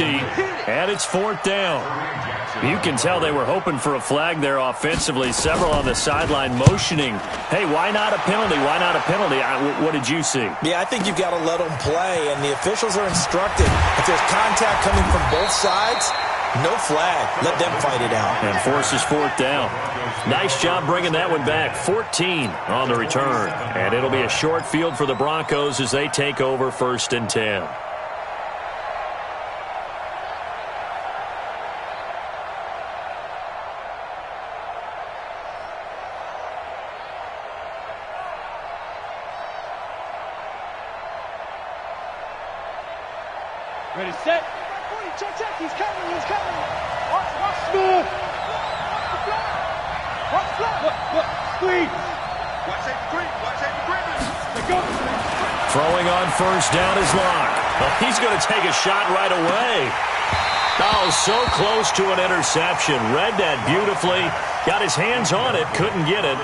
empty, and it's 4th down. You can tell they were hoping for a flag there offensively. Several on the sideline motioning, hey, why not a penalty? Why not a penalty? What did you see? Yeah, I think you've got to let them play, and the officials are instructed. If there's contact coming from both sides, no flag. Let them fight it out. And forces 4th down. Nice job bringing that one back. 14 on the return. And it'll be a short field for the Broncos as they take over 1st and 10. Ready, set. Check, he's coming. Watch smooth. Watch flat. Look, squeeze. Watch that green. Go. Throwing on 1st down is Locke. Well, he's going to take a shot right away. Oh, so close to an interception. Read that beautifully. Got his hands on it, couldn't get it.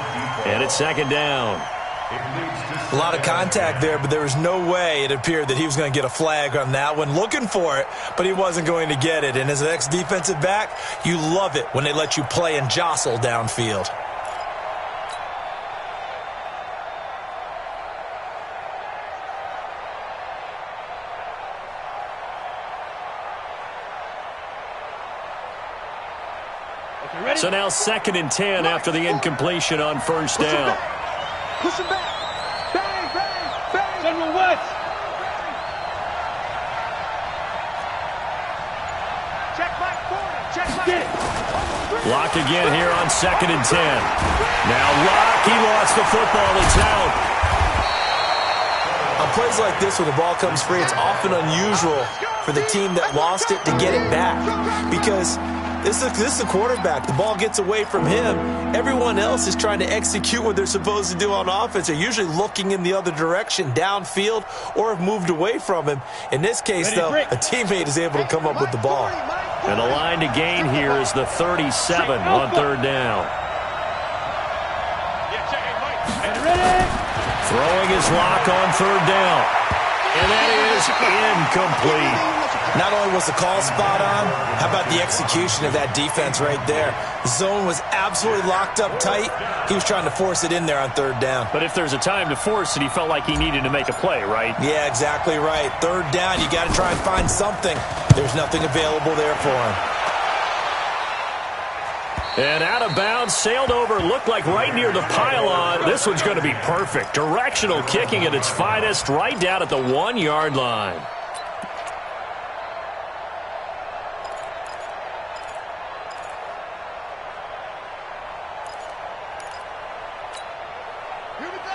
And it's 2nd down. A lot of contact there, but there was no way it appeared that he was going to get a flag on that one. Looking for it, but he wasn't going to get it. And as an ex-defensive back, you love it when they let you play and jostle downfield. Okay, so now 2nd and 10 after the incompletion on 1st down. Push him back. Bang. General West. Check back. Locke again here on 2nd and 10. Now Locke, he lost the football. It's out. On plays like this when the ball comes free, it's often unusual for the team that lost it to get it back. Because this is the quarterback. The ball gets away from him. Everyone else is trying to execute what they're supposed to do on offense. They're usually looking in the other direction, downfield, or have moved away from him. In this case, though, a teammate is able to come up with the ball. And the line to gain here is the 37 on 3rd down. Throwing his Locke on 3rd down. And that is incomplete. Not only was the call spot on, how about the execution of that defense right there? The zone was absolutely locked up tight. He was trying to force it in there on 3rd down. But if there's a time to force it, he felt like he needed to make a play, right? Yeah, exactly right. 3rd down, you got to try and find something. There's nothing available there for him. And out of bounds, sailed over, looked like right near the pylon. This one's going to be perfect. Directional kicking at its finest, right down at the 1-yard line.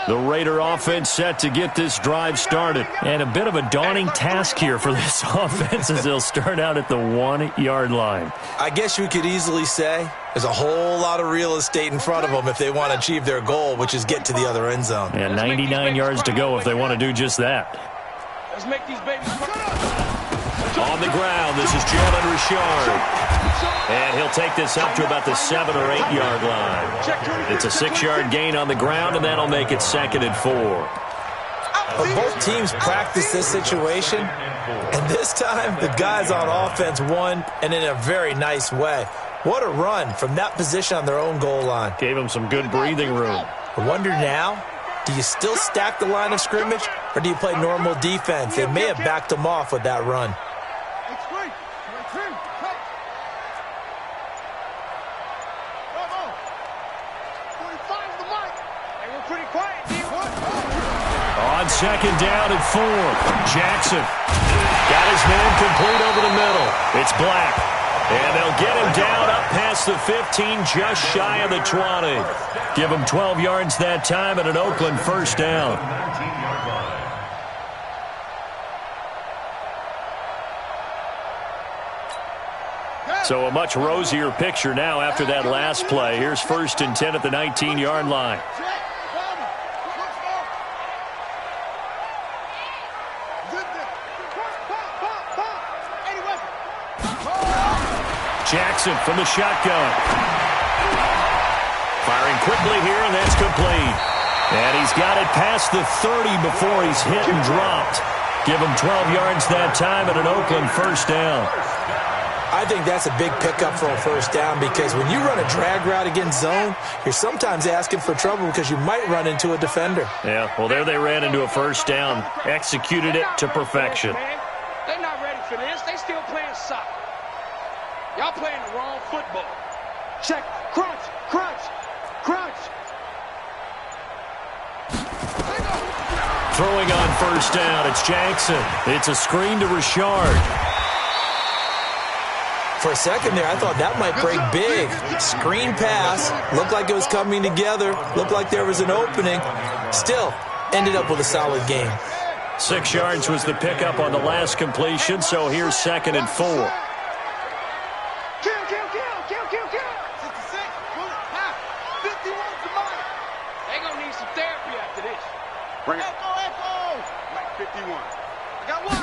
The Raider offense set to get this drive started. And a bit of a daunting task here for this offense as they'll start out at the 1-yard line. I guess you could easily say there's a whole lot of real estate in front of them if they want to achieve their goal, which is get to the other end zone. And 99 yards to go if they want to do just that. Let's make these babies On the ground, this is Jalen Richard. And he'll take this up to about the 7- or 8-yard line. It's a 6-yard gain on the ground, and that'll make it 2nd and 4. But both teams practice this situation, and this time the guys on offense won, and in a very nice way. What a run from that position on their own goal line. Gave them some good breathing room. I wonder now, do you still stack the line of scrimmage, or do you play normal defense? They may have backed them off with that run. On 2nd down and 4, Jackson got his man complete over the middle. It's Black. And they'll get him down up past the 15, just shy of the 20. Give him 12 yards that time and an Oakland 1st down. So a much rosier picture now after that last play. Here's 1st and 10 at the 19-yard line. Jackson from the shotgun. Firing quickly here, and that's complete. And he's got it past the 30 before he's hit and dropped. Give them 12 yards that time and an Oakland first down. I think that's a big pickup for a first down because when you run a drag route against zone, you're sometimes asking for trouble because you might run into a defender. Yeah, well, there they ran into a first down. Executed it to perfection. They're not ready for this. They still playing soccer. Y'all playing the wrong football. Check. Crunch. Crunch. Crunch. Throwing on first down, it's Jackson. It's a screen to Richard. For a second there, I thought that might break big. Screen pass. Looked like it was coming together. Looked like there was an opening. Still, ended up with a solid game. 6 yards was the pickup on the last completion, so here's 2nd and 4. Kill, kill, kill, kill, kill, kill. 66, bullet, half, 51's the money. They gonna need some therapy after this. Bring it. Echo. Like 51. I got one.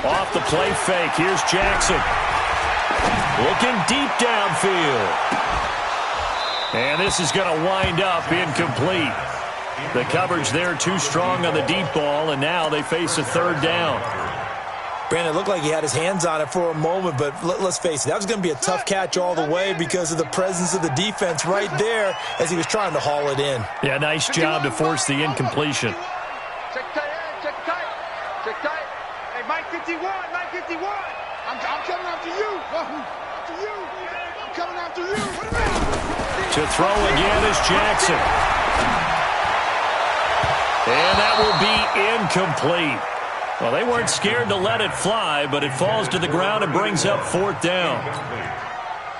Off the play fake, here's Jackson. Looking deep downfield. And this is going to wind up incomplete. The coverage there too strong on the deep ball, and now they face a third down. Brandon, it looked like he had his hands on it for a moment, but let's face it, that was going to be a tough catch all the way because of the presence of the defense right there as he was trying to haul it in. Yeah, nice job to force the incompletion. Check tight, check tight, check tight. Hey, Mike 51, Mike 51. I'm coming after you. After you. I'm coming after you. To throw again is Jackson. And that will be incomplete. Well, they weren't scared to let it fly, but it falls to the ground and brings up 4th down.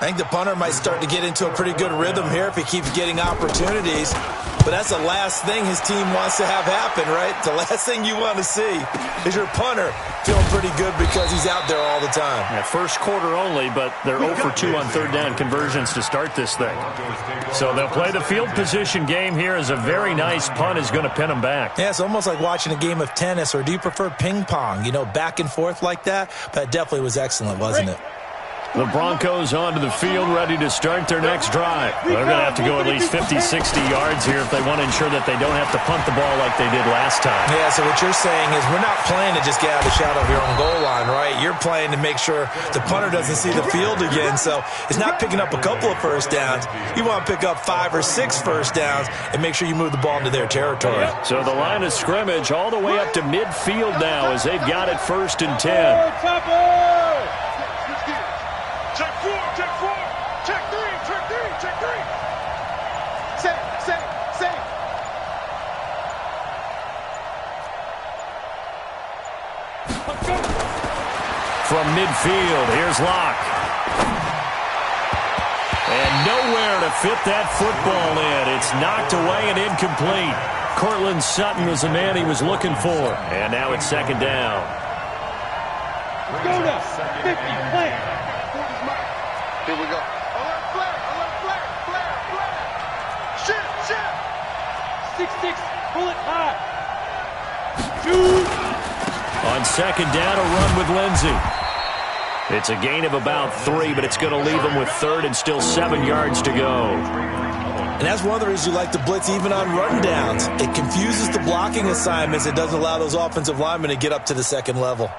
I think the punter might start to get into a pretty good rhythm here if he keeps getting opportunities. But that's the last thing his team wants to have happen, right? The last thing you want to see is your punter feeling pretty good because he's out there all the time. Yeah, first quarter only, but they're 0 for 2 on third down conversions to start this thing. So they'll play the field position game here as a very nice punt is going to pin them back. Yeah, it's almost like watching a game of tennis, or do you prefer ping pong? You know, back and forth like that? But it definitely was excellent, wasn't it? The Broncos onto the field, ready to start their next drive. They're going to have to go at least 50, 60 yards here if they want to ensure that they don't have to punt the ball like they did last time. Yeah, so what you're saying is we're not playing to just get out of the shadow of your own goal line, right? You're playing to make sure the punter doesn't see the field again. So it's not picking up a couple of first downs. You want to pick up 5 or 6 first downs and make sure you move the ball into their territory. So the line of scrimmage all the way up to midfield now as they've got it 1st and 10. Check 4, check 4, check 3, check 3, check 3. Safe. From midfield, here's Locke. And nowhere to fit that football in. It's knocked away and incomplete. Cortland Sutton was the man he was looking for. And now it's 2nd down. Go now, 50, play. Here we go. Alert flare. Shit. 6-6, bullet high. Shoot. On 2nd down, a run with Lindsey. It's a gain of about 3, but it's going to leave them with 3rd and still 7 yards to go. And that's one of the reasons you like to blitz even on run downs. It confuses the blocking assignments. It doesn't allow those offensive linemen to get up to the 2nd level.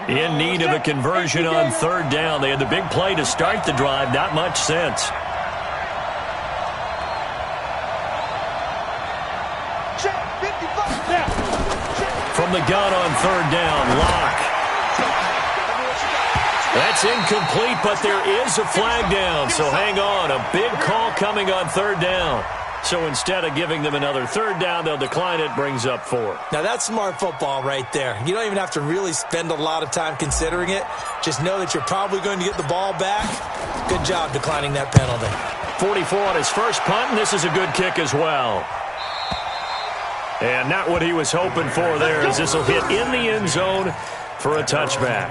In need of a conversion on 3rd down. They had the big play to start the drive. Not much sense. From the gun on 3rd down, Locke. That's incomplete, but there is a flag down. So hang on. A big call coming on 3rd down. So instead of giving them another 3rd down, they'll decline it, brings up 4. Now, that's smart football right there. You don't even have to really spend a lot of time considering it. Just know that you're probably going to get the ball back. Good job declining that penalty. 44 on his first punt, and this is a good kick as well. And not what he was hoping for there, as this will hit in the end zone for a touchback.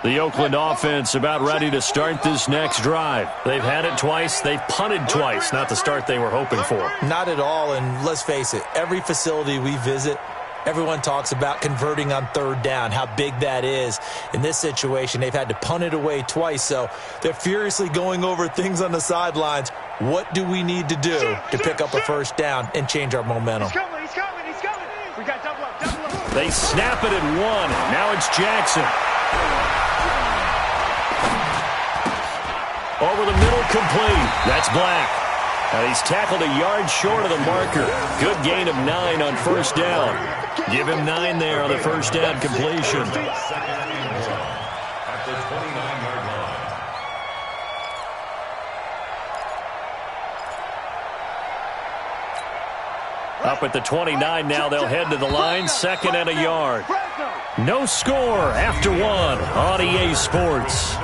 The Oakland offense about ready to start this next drive. They've had it twice. They've punted twice. Not the start they were hoping for. Not at all, and let's face it, every facility we visit, everyone talks about converting on third down, how big that is. In this situation, they've had to punt it away twice, so they're furiously going over things on the sidelines. What do we need to do to pick up a first down and change our momentum? He's coming, he's coming, he's coming. We got double up, double up. They snap it at 1. Now it's Jackson. Over the middle, complete. That's Black. He's tackled a yard short of the marker. Good gain of 9 on first down. Give him 9 there on the first down completion. At the 29-yard line. Up at the 29 now, they'll head to the line, 2nd and a yard. No score after 1 on EA Sports.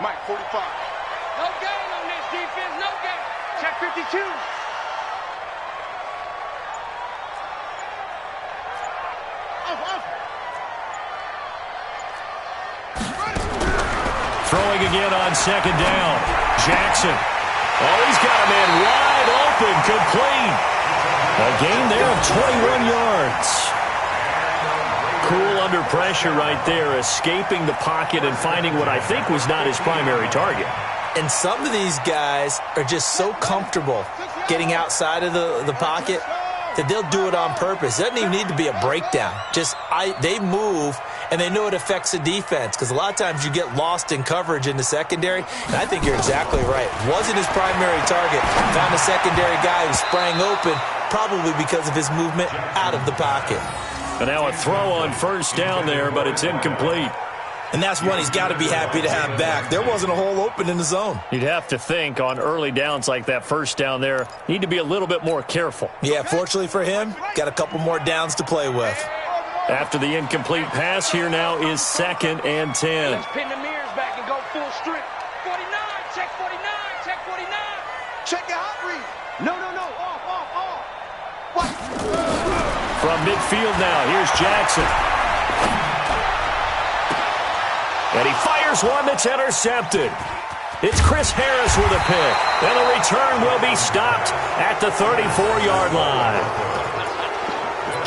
Mike, 45. No gain on this defense, no gain. Check 52. Throwing again on 2nd down. Jackson. Oh, he's got a man wide open, complete. A gain there of 21 yards. Cool under pressure right there, escaping the pocket and finding what I think was not his primary target. And some of these guys are just so comfortable getting outside of the pocket that they'll do it on purpose. It doesn't even need to be a breakdown. They move, and they know it affects the defense because a lot of times you get lost in coverage in the secondary, and I think you're exactly right. Wasn't his primary target. Found a secondary guy who sprang open, probably because of his movement out of the pocket. And now a throw on first down there, but it's incomplete. And that's one he's got to be happy to have back. There wasn't a hole open in the zone. You'd have to think on early downs like that first down there, need to be a little bit more careful. Yeah, fortunately for him, got a couple more downs to play with. After the incomplete pass, here now is 2nd and 10. Let's pin the mirrors back and go full strip. 49, check 49, check 49. Check your hot read. No, off. What? From midfield now, here's Jackson. And he fires one that's intercepted. It's Chris Harris with a pick. And the return will be stopped at the 34-yard line.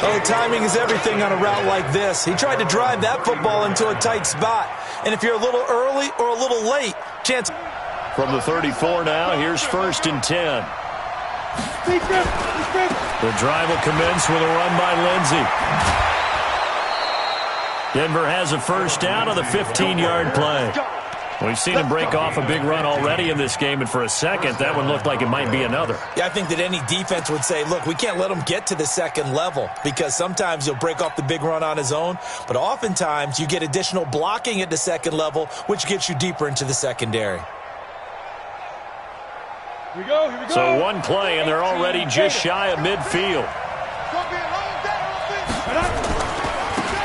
Oh, timing is everything on a route like this. He tried to drive that football into a tight spot. And if you're a little early or a little late, chance. From the 34 now, here's 1st and 10. The drive will commence with a run by Lindsey. Denver has a first down on the 15-yard play. We've seen him break off a big run already in this game, and for a second, that one looked like it might be another. Yeah, I think that any defense would say, look, we can't let him get to the second level because sometimes he'll break off the big run on his own, but oftentimes you get additional blocking at the second level, which gets you deeper into the secondary. Here we go. So one play, and they're already just shy of midfield.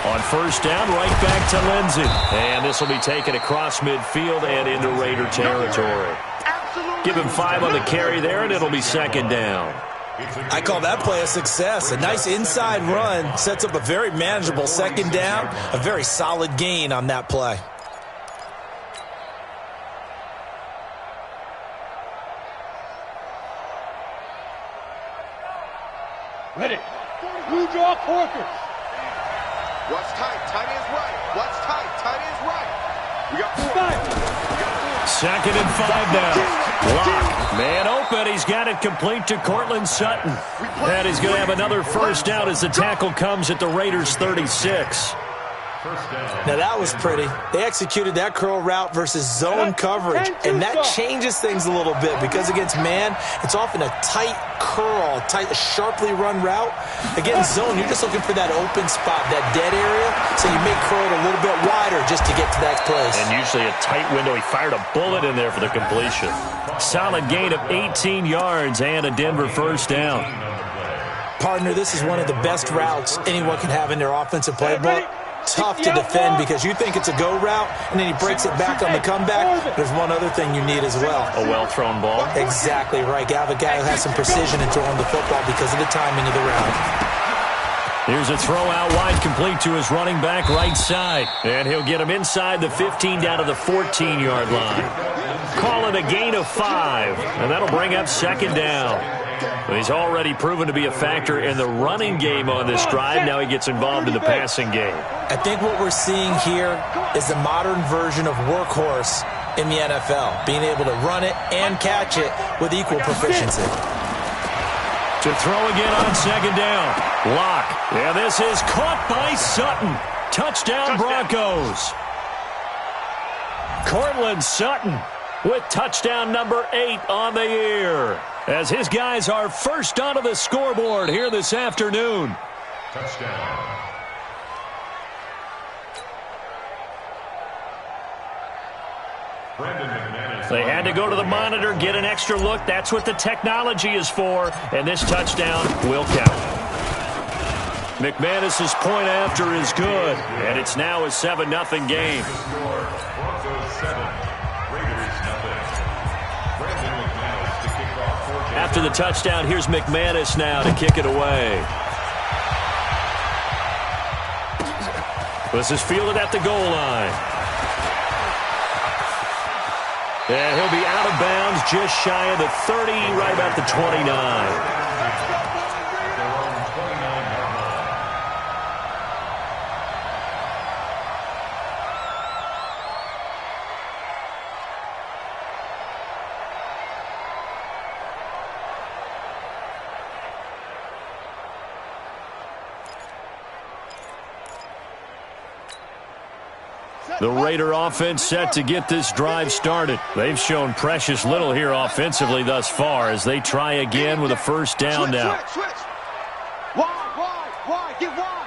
On first down, right back to Lindsey. And this will be taken across midfield and into Raider territory. Give him 5 on the carry there, and it'll be 2nd down. I call that play a success. A nice inside run sets up a very manageable 2nd down, a very solid gain on that play. Ready. Blue draw Corkers. What's tight? Tight ends right. What's tight? Tight ends right. We got 4. 2nd and 5 now. Block. Man open. He's got it complete to Cortland Sutton. And he's going to have another first down as the tackle comes at the Raiders' 36. Now that was pretty. They executed that curl route versus zone coverage, and that changes things a little bit because against man, it's often a tight curl, sharply run route. Against zone, you're just looking for that open spot, that dead area, so you make curl it a little bit wider just to get to that place. And usually a tight window. He fired a bullet in there for the completion. Solid gain of 18 yards and a Denver first down. Partner, this is one of the best routes anyone can have in their offensive playbook. Tough to defend because you think it's a go route, and then he breaks it back on the comeback. There's one other thing you need as well. A well-thrown ball? Exactly right. You have a guy who has some precision in throwing the football because of the timing of the route. Here's a throw out wide, complete to his running back right side. And he'll get him inside the 15 down to the 14-yard line. Call it a gain of 5, and that'll bring up second down. He's already proven to be a factor in the running game on this drive. Now he gets involved in the passing game. I think what we're seeing here is the modern version of workhorse in the NFL, being able to run it and catch it with equal proficiency. To throw again on second down. Lock. Yeah, this is caught by Sutton. Touchdown Broncos. Cortland Sutton with touchdown number 8 on the year, as his guys are first onto the scoreboard here this afternoon. Touchdown. They had to go to the monitor, get an extra look. That's what the technology is for, and this touchdown will count. McManus's point after is good, and it's now a 7-0 game. After the touchdown, here's McManus now to kick it away. This is fielded at the goal line. And he'll be out of bounds just shy of the 30, right about the 29. The Raider offense set to get this drive started. They've shown precious little here offensively thus far as they try again with a first down now. Switch. Wide, get wide.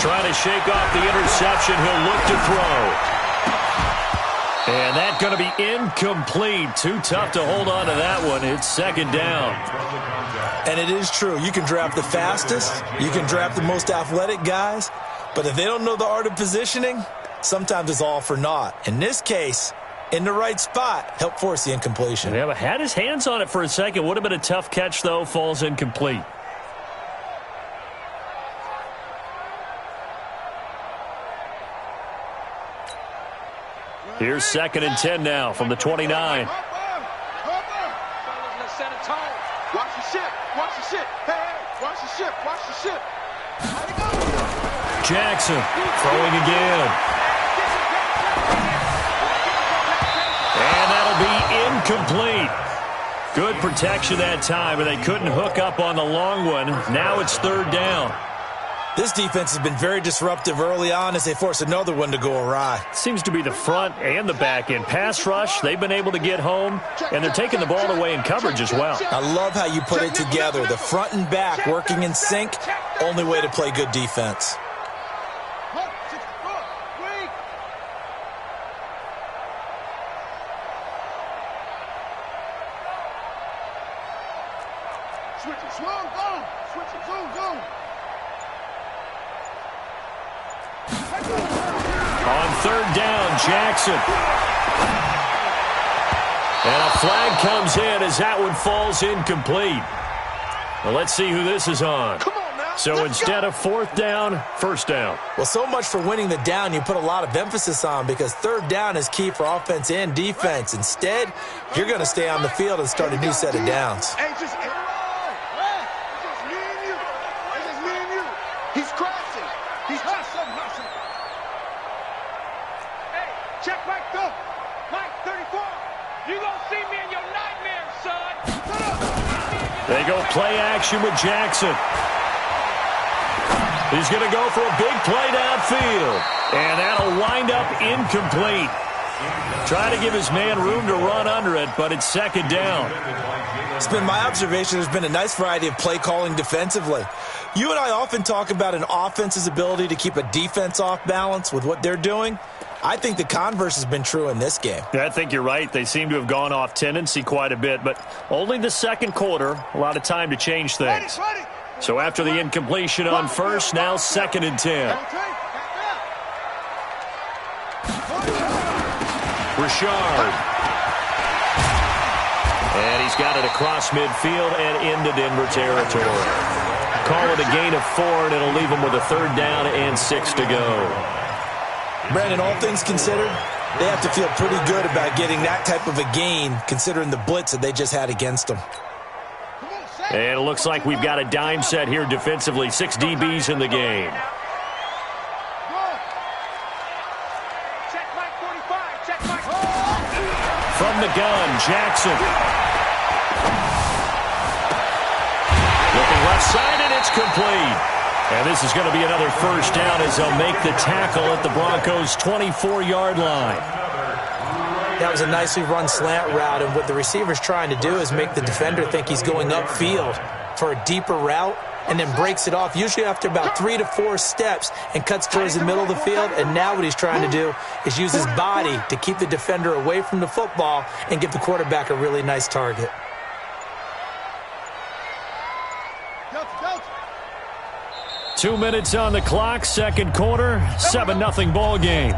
Trying to shake off the interception. He'll look to throw. And that's going to be incomplete. Too tough to hold on to that one. It's second down. And it is true. You can draft the fastest. You can draft the most athletic guys. But if they don't know the art of positioning, sometimes it's all for naught. In this case, in the right spot, help force the incompletion. Yeah, but had his hands on it for a second. Would have been a tough catch, though. Falls incomplete. Here's 2nd and 10 now from the 29. Watch the ship. Hey, watch the ship. Jackson throwing again. And that'll be incomplete. Good protection that time, and they couldn't hook up on the long one. Now it's 3rd down. This defense has been very disruptive early on as they force another one to go awry. Seems to be the front and the back end. Pass rush, they've been able to get home, and they're taking the ball away in coverage as well. I love how you put it together. The front and back working in sync, only way to play good defense. On 3rd down, Jackson. And a flag comes in as that one falls incomplete. Well, let's see who this is on. So instead of 4th down, 1st down. Well, so much for winning the down you put a lot of emphasis on because 3rd down is key for offense and defense. Instead, you're going to stay on the field and start a new set of downs. Hey, just me and you. He's crashing. He's hustling. Hey, check Mike, go. Mike, 34. You gonna see me They go play action with Jackson. He's going to go for a big play downfield. And that'll wind up incomplete. Try to give his man room to run under it, but it's second down. It's been my observation there's been a nice variety of play calling defensively. You and I often talk about an offense's ability to keep a defense off balance with what they're doing. I think the converse has been true in this game. Yeah, I think you're right. They seem to have gone off tendency quite a bit, but only the second quarter, a lot of time to change things. So after the incompletion on first, now 2nd and 10. Richard. And he's got it across midfield and into Denver territory. Call it a gain of 4, and it'll leave him with a 3rd down and 6 to go. Brandon, all things considered, they have to feel pretty good about getting that type of a gain, considering the blitz that they just had against them. And it looks like we've got a dime set here defensively. 6 DBs in the game. From the gun, Jackson. Looking left side, and it's complete. And this is going to be another 1st down as they'll make the tackle at the Broncos' 24-yard line. That was a nicely run slant route, and what the receiver's trying to do is make the defender think he's going upfield for a deeper route and then breaks it off, usually after about 3 to 4 steps, and cuts towards the middle of the field. And now what he's trying to do is use his body to keep the defender away from the football and give the quarterback a really nice target. Two minutes on the clock, second quarter, 7-0 ball game.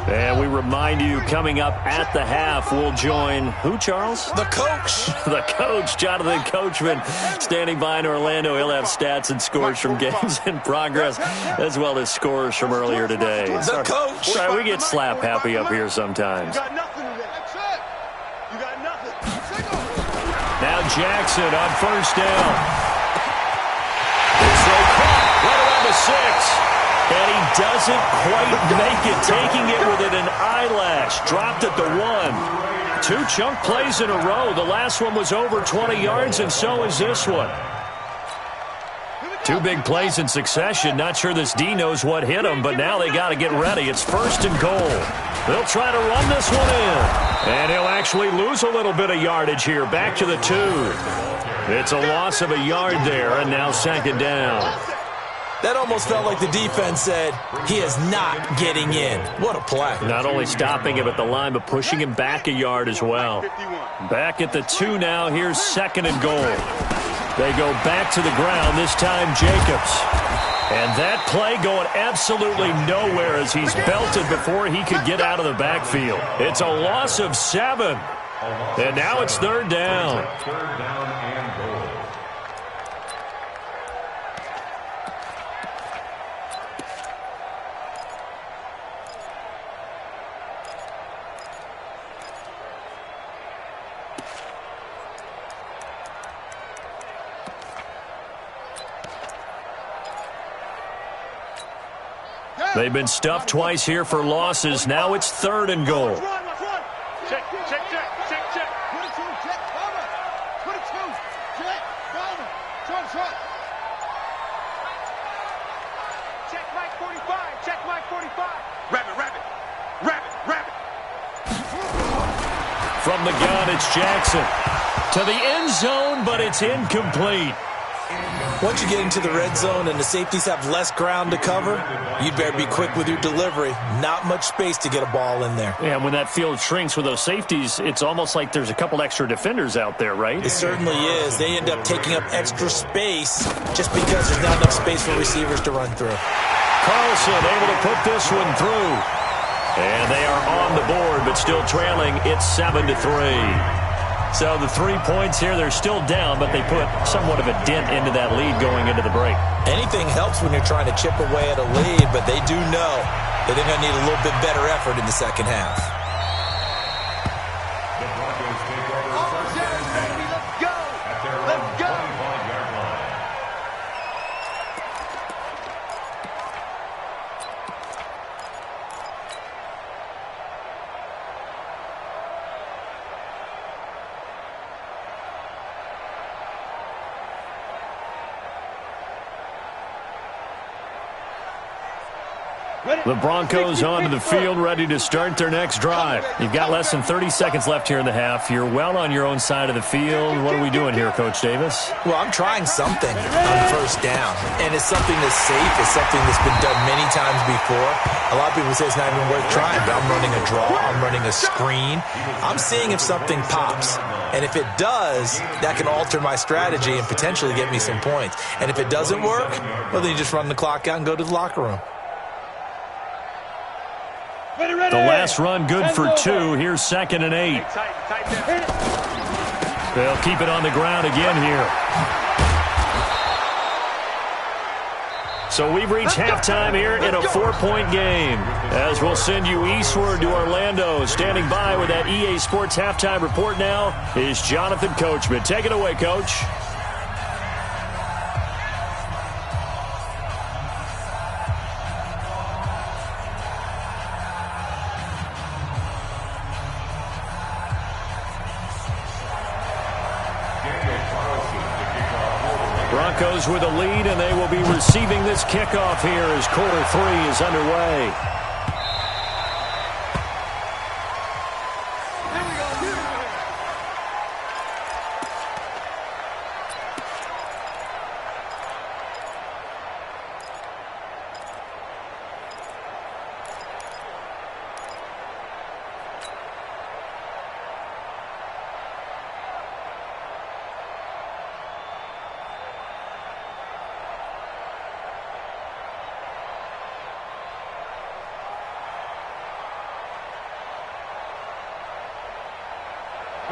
And we remind you, coming up at the half, we'll join who, Charles? The coach. The coach, Jonathan Coachman, standing by in Orlando. He'll have stats and scores from games in progress, as well as scores from earlier today. The coach. Sorry, we get slap happy up here sometimes. Now Jackson on 1st down. It's so caught right around the 6. And he doesn't quite make it, taking it within an eyelash. Dropped at the 1. 2 chunk plays in a row. The last one was over 20 yards, and so is this one. 2 big plays in succession. Not sure this D knows what hit him, but now they got to get ready. It's 1st and goal. They'll try to run this one in. And he'll actually lose a little bit of yardage here. Back to the 2. It's a loss of a yard there, and now 2nd down. That almost felt like the defense said, he is not getting in. What a play. Not only stopping him at the line, but pushing him back a yard as well. Back at the 2 now. Here's 2nd and goal. They go back to the ground, this time Jacobs. And that play going absolutely nowhere as he's belted before he could get out of the backfield. It's a loss of 7. And now it's 3rd down. They've been stuffed twice here for losses. Now it's 3rd and goal. Check. Put it to check, Palmer. Put it to check, Palmer. Try. Check Mike 45. Check Mike 45. Rabbit. From the gun, it's Jackson. To the end zone, but it's incomplete. Once you get into the red zone and the safeties have less ground to cover, you'd better be quick with your delivery. Not much space to get a ball in there. Yeah, when that field shrinks with those safeties, it's almost like there's a couple extra defenders out there, right? It certainly is. They end up taking up extra space just because there's not enough space for receivers to run through. Carlson able to put this one through. And they are on the board, but still trailing. It's 7-3. So the 3 points here, they're still down, but they put somewhat of a dent into that lead going into the break. Anything helps when you're trying to chip away at a lead, but they do know that they're going to need a little bit better effort in the second half. The Broncos take over first and 10 at their own 25-yard line. The Broncos onto the field, ready to start their next drive. You've got less than 30 seconds left here in the half. You're well on your own side of the field. What are we doing here, Coach Davis? Well, I'm trying something on first down, and it's something that's safe. It's something that's been done many times before. A lot of people say it's not even worth trying, but I'm running a draw. I'm running a screen. I'm seeing if something pops. And if it does, that can alter my strategy and potentially get me some points. And if it doesn't work, well, then you just run the clock out and go to the locker room. The last run good for 2. Here's 2nd and 8. They'll keep it on the ground again here. So we've reached halftime here in a 4-point game. As we'll send you eastward to Orlando. Standing by with that EA Sports halftime report now is Jonathan Coachman. Take it away, Coach. Broncos with a lead, and they will be receiving this kickoff here as quarter 3 is underway.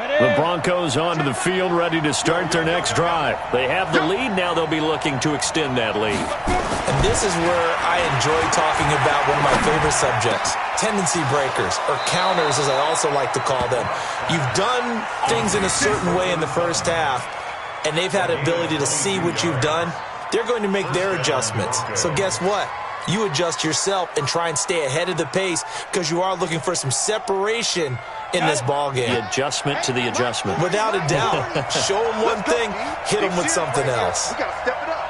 The Broncos onto the field, ready to start their next drive. They have the lead. Now they'll be looking to extend that lead. And this is where I enjoy talking about one of my favorite subjects, tendency breakers, or counters, as I also like to call them. You've done things in a certain way in the first half, and they've had the ability to see what you've done. They're going to make their adjustments. So guess what? You adjust yourself and try and stay ahead of the pace because you are looking for some separation in this ball game. The adjustment to the adjustment. Without a doubt. Show them one thing, hit them with something else. We got to step it up.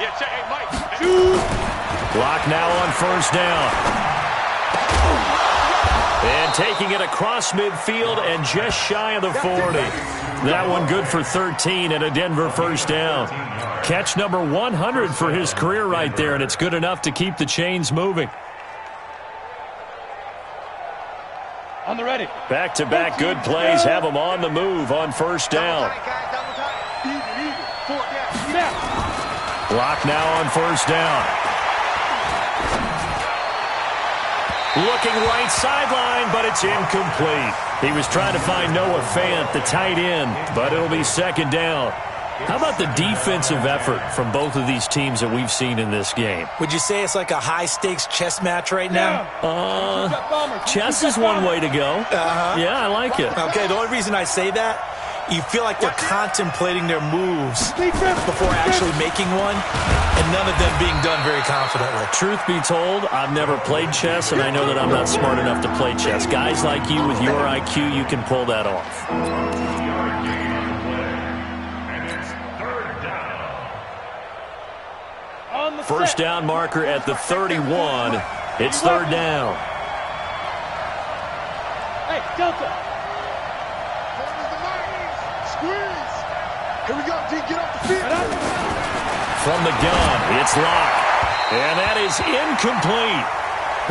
Yeah, check. Hey, Mike. Block now on first down. And taking it across midfield and just shy of the 40. That one good for 13 and a Denver first down. Catch number 100 for his career right there, and it's good enough to keep the chains moving. On the ready. Back-to-back good plays have him on the move on first down. Block now on first down. Looking right sideline, but it's incomplete. He was trying to find Noah Fant, the tight end, but it'll be second down. How about the defensive effort from both of these teams that we've seen in this game? Would you say it's like a high-stakes chess match right now? Chess is one way to go. Yeah, I like it. Okay, the only reason I say that, you feel like they're contemplating their moves before actually making one, and none of them being done very confidently. Truth be told, I've never played chess, and I know that I'm not smart enough to play chess. Guys like you with your IQ, you can pull that off. First down marker at the 31. It's third down. Hey, Delta. Squeeze. Here we go, T. Get off the field. From the gun, it's locked. And that is incomplete.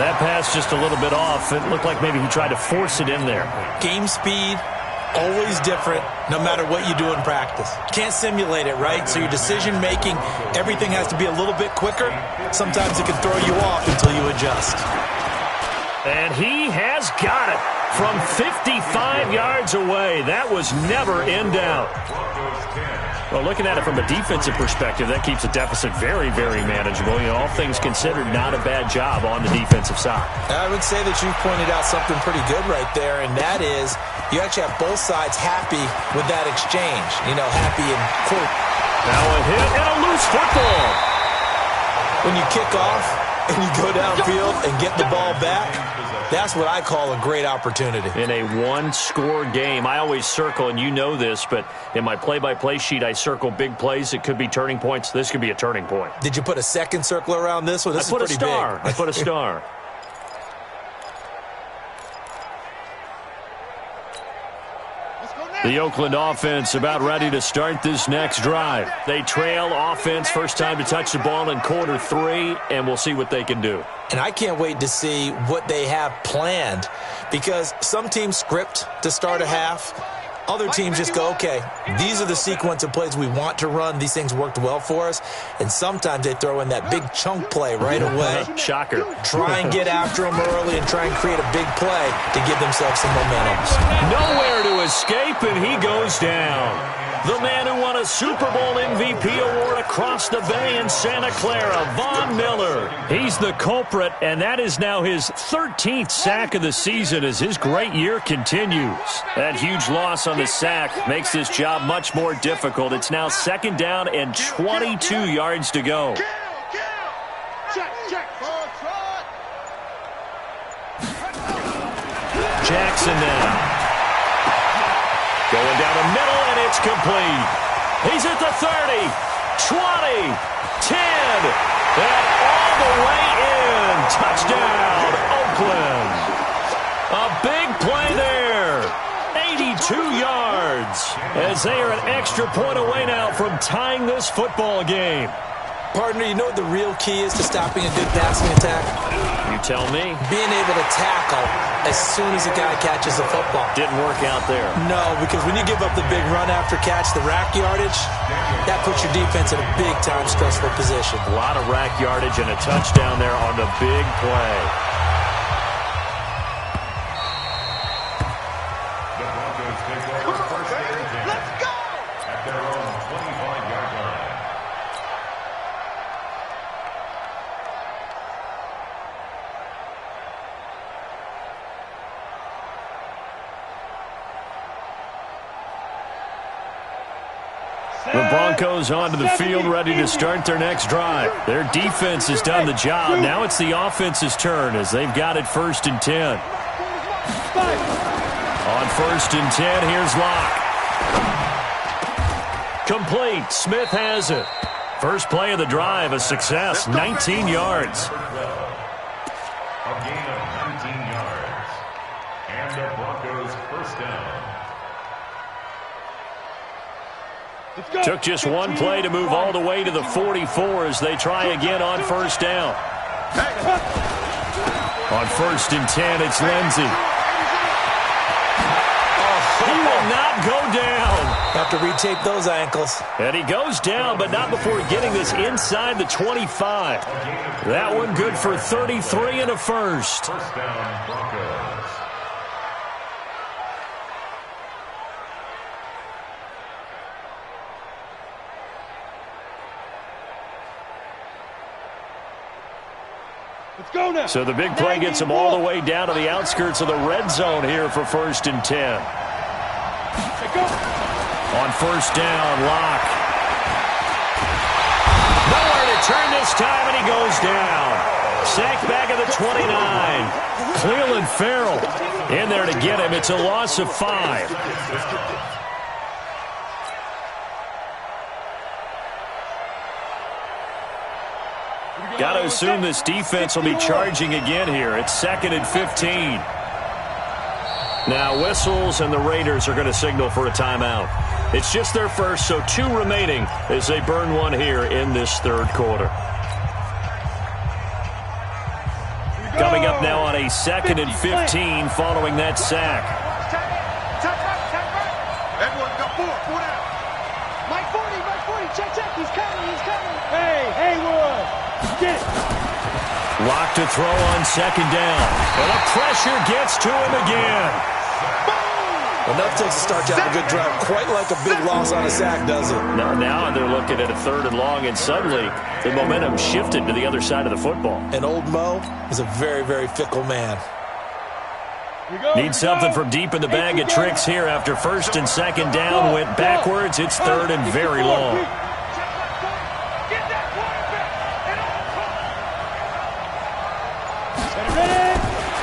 That pass just a little bit off. It looked like maybe he tried to force it in there. Game speed, always different, no matter what you do in practice. Can't simulate it, right? So your decision-making, everything has to be a little bit quicker. Sometimes it can throw you off until you adjust. And he has got it from 55 yards away. That was never in doubt. Well, looking at it from a defensive perspective, that keeps the deficit very, very manageable. You know, all things considered, not a bad job on the defensive side. I would say that you pointed out something pretty good right there, and that is you actually have both sides happy with that exchange. You know, happy in quote. Now a hit and a loose football. When you kick off and you go downfield and get the ball back, That's what I call a great opportunity. In a one-score game, I always circle, and you know this, but in my play-by-play sheet, I circle big plays. It could be turning points. This could be a turning point. Did you put a second circle around this one? This is pretty big. I put a star. The Oakland offense about ready to start this next drive. They trail offense, first time to touch the ball in quarter 3, and we'll see what they can do. And I can't wait to see what they have planned, because some teams script to start a half. Other teams just go, okay, these are the sequence of plays we want to run. These things worked well for us. And sometimes they throw in that big chunk play right away. Shocker. Try and get after them early and try and create a big play to give themselves some momentum. Nowhere to escape, and he goes down. The man who won a Super Bowl MVP award across the bay in Santa Clara, Von Miller. He's the culprit, and that is now his 13th sack of the season as his great year continues. That huge loss on the sack makes this job much more difficult. It's now second down and 22 yards to go. Jackson now. Going down the middle, and it's complete. He's at the 30, 20, 10, and all the way in. Touchdown, Oakland. A big play there. 82 yards as they are an extra point away now from tying this football game. Partner, you know what the real key is to stopping a good passing attack? You tell me. Being able to tackle as soon as a guy catches the football. Didn't work out there. No, because when you give up the big run after catch, the rack yardage, that puts your defense in a big-time stressful position. A lot of rack yardage and a touchdown there on the big play. The Broncos take over first and 10. Let's go! At their own 25-yard line. The Broncos onto the field ready to start their next drive. Their defense has done the job. Now it's the offense's turn as they've got it first and 10. On first and 10, here's Locke. Complete. Smith has it. First play of the drive, a success, 19 yards. A gain of 19 yards. And the Broncos first down. Took just one play to move all the way to the 44 as they try again on first down. On first and 10, it's Lindsey. He will not go down. Have to retape those ankles. And he goes down, but not before getting this inside the 25. That one good for 33 and a first. First down, Broncos. So the big play gets them all the way down to the outskirts of the red zone here for first and 10. On first down, Locke. Nowhere to turn this time, and he goes down. Sacked back at the 29. Cleveland Farrell in there to get him. It's a loss of 5. Got to assume this defense will be charging again here. It's second and 15. Now whistles, and the Raiders are going to signal for a timeout. It's just their first, so 2 remaining as they burn one here in this third quarter. Coming up now on a second and 15 following that sack. Everyone go forward out. Mike 40, check, he's coming. Hey, Haywood. Get it. Lock to throw on second down. And the pressure gets to him again. Enough takes to start you out a good drive. Quite like a big loss on a sack, does it? No, now they're looking at a third and long, and suddenly the momentum shifted to the other side of the football. And old Mo is a very, very fickle man. Need something from deep in the bag of tricks here after first and second down. Went backwards. It's third and very long.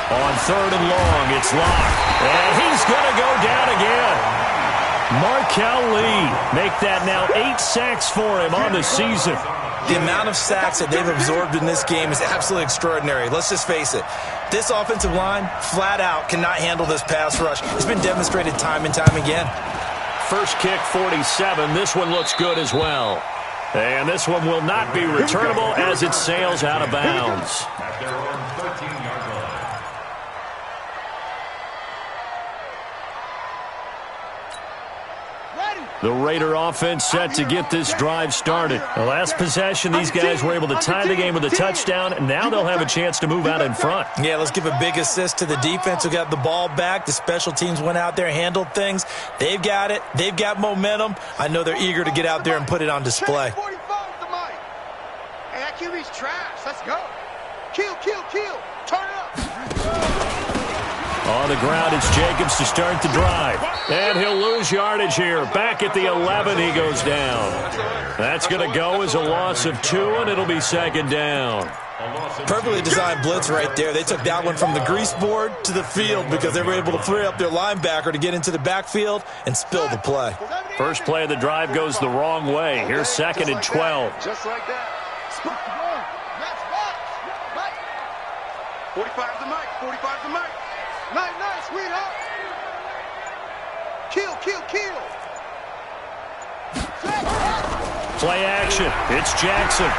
On 3rd and long. It's locked. And he's going to go down again. Markel Lee make that now 8 sacks for him on the season. The amount of sacks that they've absorbed in this game is absolutely extraordinary. Let's just face it. This offensive line, flat out, cannot handle this pass rush. It's been demonstrated time and time again. First kick, 47. This one looks good as well. And this one will not be returnable as it sails out of bounds. At their own 13-yard line. The Raider offense set to get this drive started. The last possession, these guys were able to tie the game with a touchdown, and now they'll have a chance to move out in front. Yeah, let's give a big assist to the defense who got the ball back. The special teams went out there, handled things. They've got it. They've got momentum. I know they're eager to get out there and put it on display. Hey, that QB's trash. Let's go. Kill. Turn it up. On the ground, it's Jacobs to start the drive. And he'll lose yardage here. Back at the 11, he goes down. That's going to go as a loss of 2, and it'll be 2nd down. Perfectly designed blitz right there. They took that one from the grease board to the field because they were able to free up their linebacker to get into the backfield and spill the play. First play of the drive goes the wrong way. Here's 2nd and 12. Just like that. 45 the mic. 45 the mic. Nice, sweetheart. Kill. Play action. It's Jackson.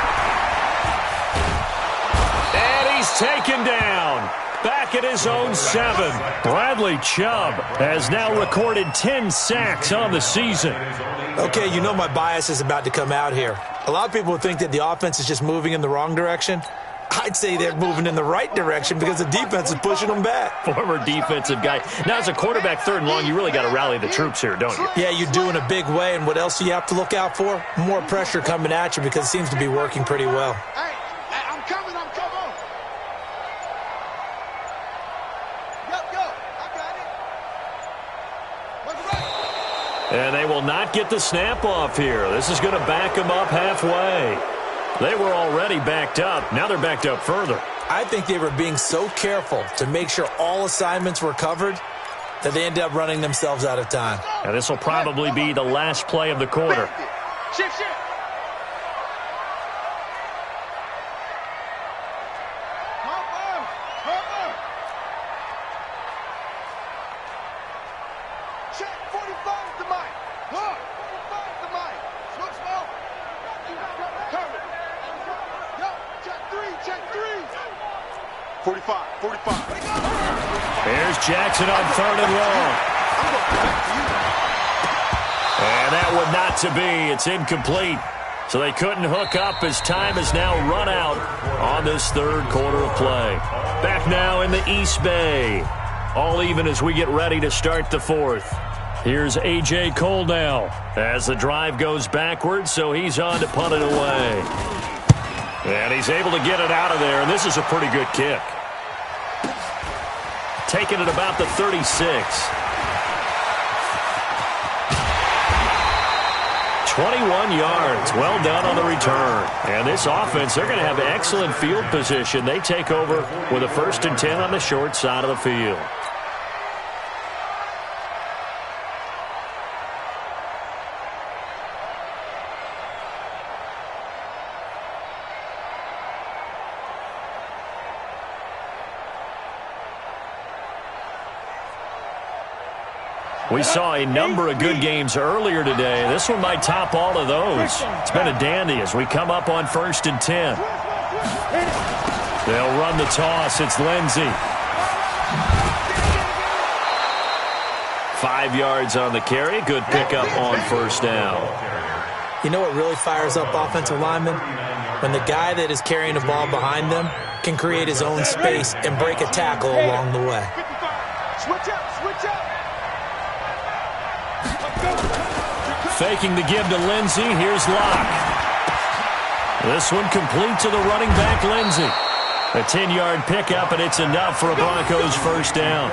And he's taken down. Back at his own 7. Bradley Chubb has now recorded 10 sacks on the season. Okay, you know my bias is about to come out here. A lot of people think that the offense is just moving in the wrong direction. I'd say they're moving in the right direction because the defense is pushing them back. Former defensive guy. Now, as a quarterback, 3rd and long, you really got to rally the troops here, don't you? Yeah, you do in a big way. And what else do you have to look out for? More pressure coming at you because it seems to be working pretty well. Hey, I'm coming. Yo, I got it. What's right? And they will not get the snap off here. This is going to back them up halfway. They were already backed up. Now they're backed up further. I think they were being so careful to make sure all assignments were covered that they ended up running themselves out of time. And this will probably be the last play of the quarter. Shift. Check 45 the mic. Look, 45 the mic. Slow. Cover. Yo, check 3. 45. Here's Jackson on 3rd and long. And that one not to be. It's incomplete. So they couldn't hook up as time has now run out on this 3rd quarter of play. Back now in the East Bay. All even as we get ready to start the 4th. Here's A.J. Cole now as the drive goes backwards, so he's on to punt it away. And he's able to get it out of there, and this is a pretty good kick. Taking it about the 36. 21 yards. Well done on the return. And this offense, they're going to have excellent field position. They take over with a 1st and 10 on the short side of the field. We saw a number of good games earlier today. This one might top all of those. It's been a dandy as we come up on 1st and 10. They'll run the toss. It's Lindsey. 5 yards on the carry. Good pickup on 1st down. You know what really fires up offensive linemen? When the guy that is carrying the ball behind them can create his own space and break a tackle along the way. Switch up. Faking the give to Lindsey. Here's Locke. This one complete to the running back, Lindsey. A 10-yard pickup, and it's enough for a Broncos 1st down.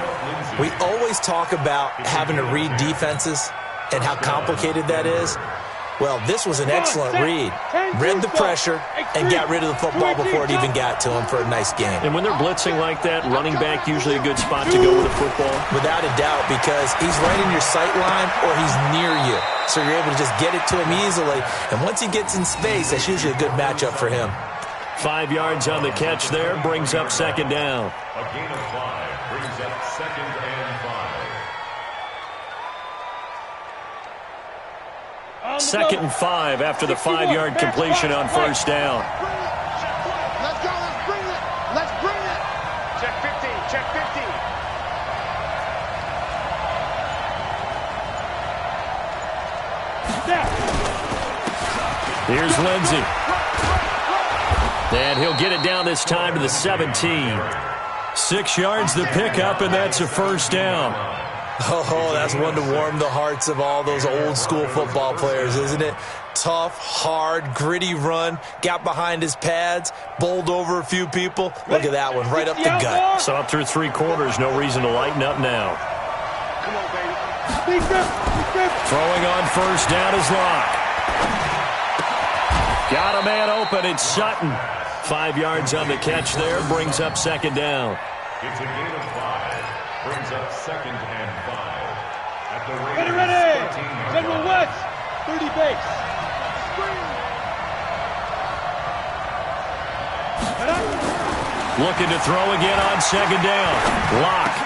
We always talk about having to read defenses and how complicated that is. Well, this was an excellent read. Read the pressure and got rid of the football before it even got to him for a nice game. And when they're blitzing like that, running back usually a good spot to go with a football? Without a doubt, because he's right in your sight line or he's near you. So you're able to just get it to him easily. And once he gets in space, that's usually a good matchup for him. 5 yards on the catch there, brings up second down. A gain of 5 brings up 2nd and 5. 2nd and 5 after the 5-yard completion on first down. Let's go. Let's bring it. Let's bring it. Check 15. Check 15. Here's Lindsey. And he'll get it down this time to the 17. 6 yards the pickup, and that's a first down. Oh, that's one to warm the hearts of all those old school football players, isn't it? Tough, hard, gritty run, got behind his pads, bowled over a few people. Look at that one, right up the gut. So up through 3 quarters, no reason to lighten up now. Come on, baby. Throwing on first down is Locke. Got a man open, it's Sutton. 5 yards on the catch there, brings up second down. It's a gain of 5. Brings up 2nd and 5. At the rate of Ready. 13 General yards. West. 30 base. Looking to throw again on second down. Locke.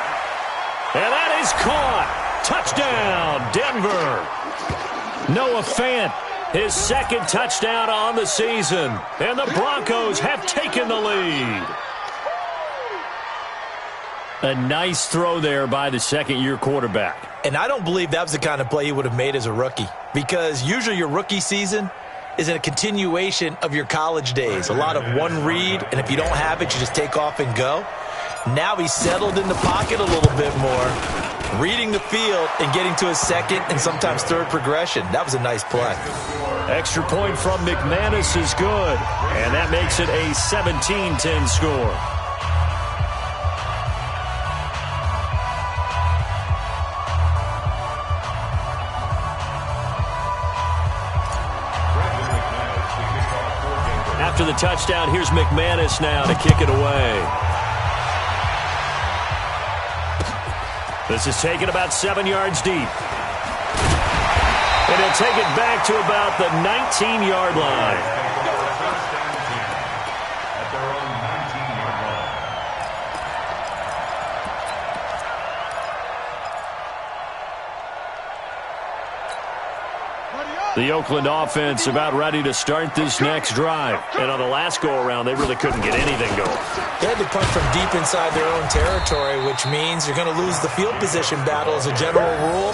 And that is caught. Touchdown, Denver. Noah Fant, his 2nd touchdown on the season. And the Broncos have taken the lead. A nice throw there by the 2nd-year quarterback. And I don't believe that was the kind of play he would have made as a rookie, because usually your rookie season is a continuation of your college days. A lot of one read, and if you don't have it, you just take off and go. Now he's settled in the pocket a little bit more, reading the field and getting to his 2nd and sometimes 3rd progression. That was a nice play. Extra point from McManus is good, and that makes it a 17-10 score. After the touchdown, here's McManus now to kick it away. This is taken about 7 yards deep. And he'll take it back to about the 19-yard line. At their own 19-yard line. The Oakland offense about ready to start this next drive. And on the last go-around, they really couldn't get anything going. They had to punt from deep inside their own territory, which means you're going to lose the field position battle as a general rule.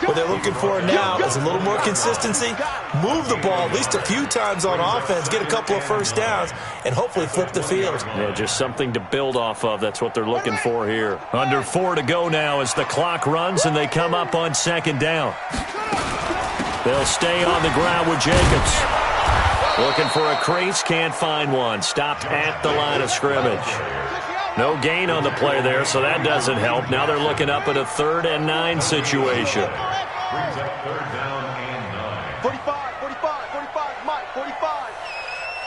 What they're looking for now is a little more consistency, move the ball at least a few times on offense, get a couple of first downs, and hopefully flip the field. Yeah, just something to build off of. That's what they're looking for here. Under 4 to go now as the clock runs and they come up on second down. They'll stay on the ground with Jacobs. Looking for a crease, can't find one. Stopped at the line of scrimmage. No gain on the play there, so that doesn't help. Now they're looking up at a 3rd and 9 situation. Brings up 3rd down and 9. 45, 45, 45, Mike, 45.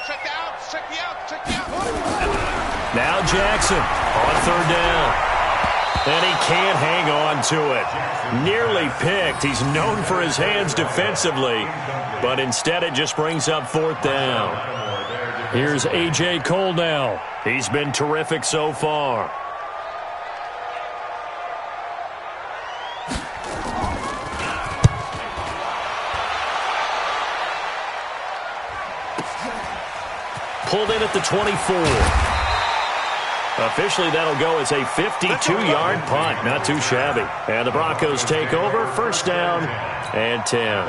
Check the out, check the out, check the out. Now Jackson on 3rd down. And he can't hang on to it. Nearly picked. He's known for his hands defensively, but instead it just brings up 4th down. Here's A.J. Cole now. He's been terrific so far. Pulled in at the 24. Officially, that'll go as a 52-yard punt. Not too shabby. And the Broncos take over. First down and 10.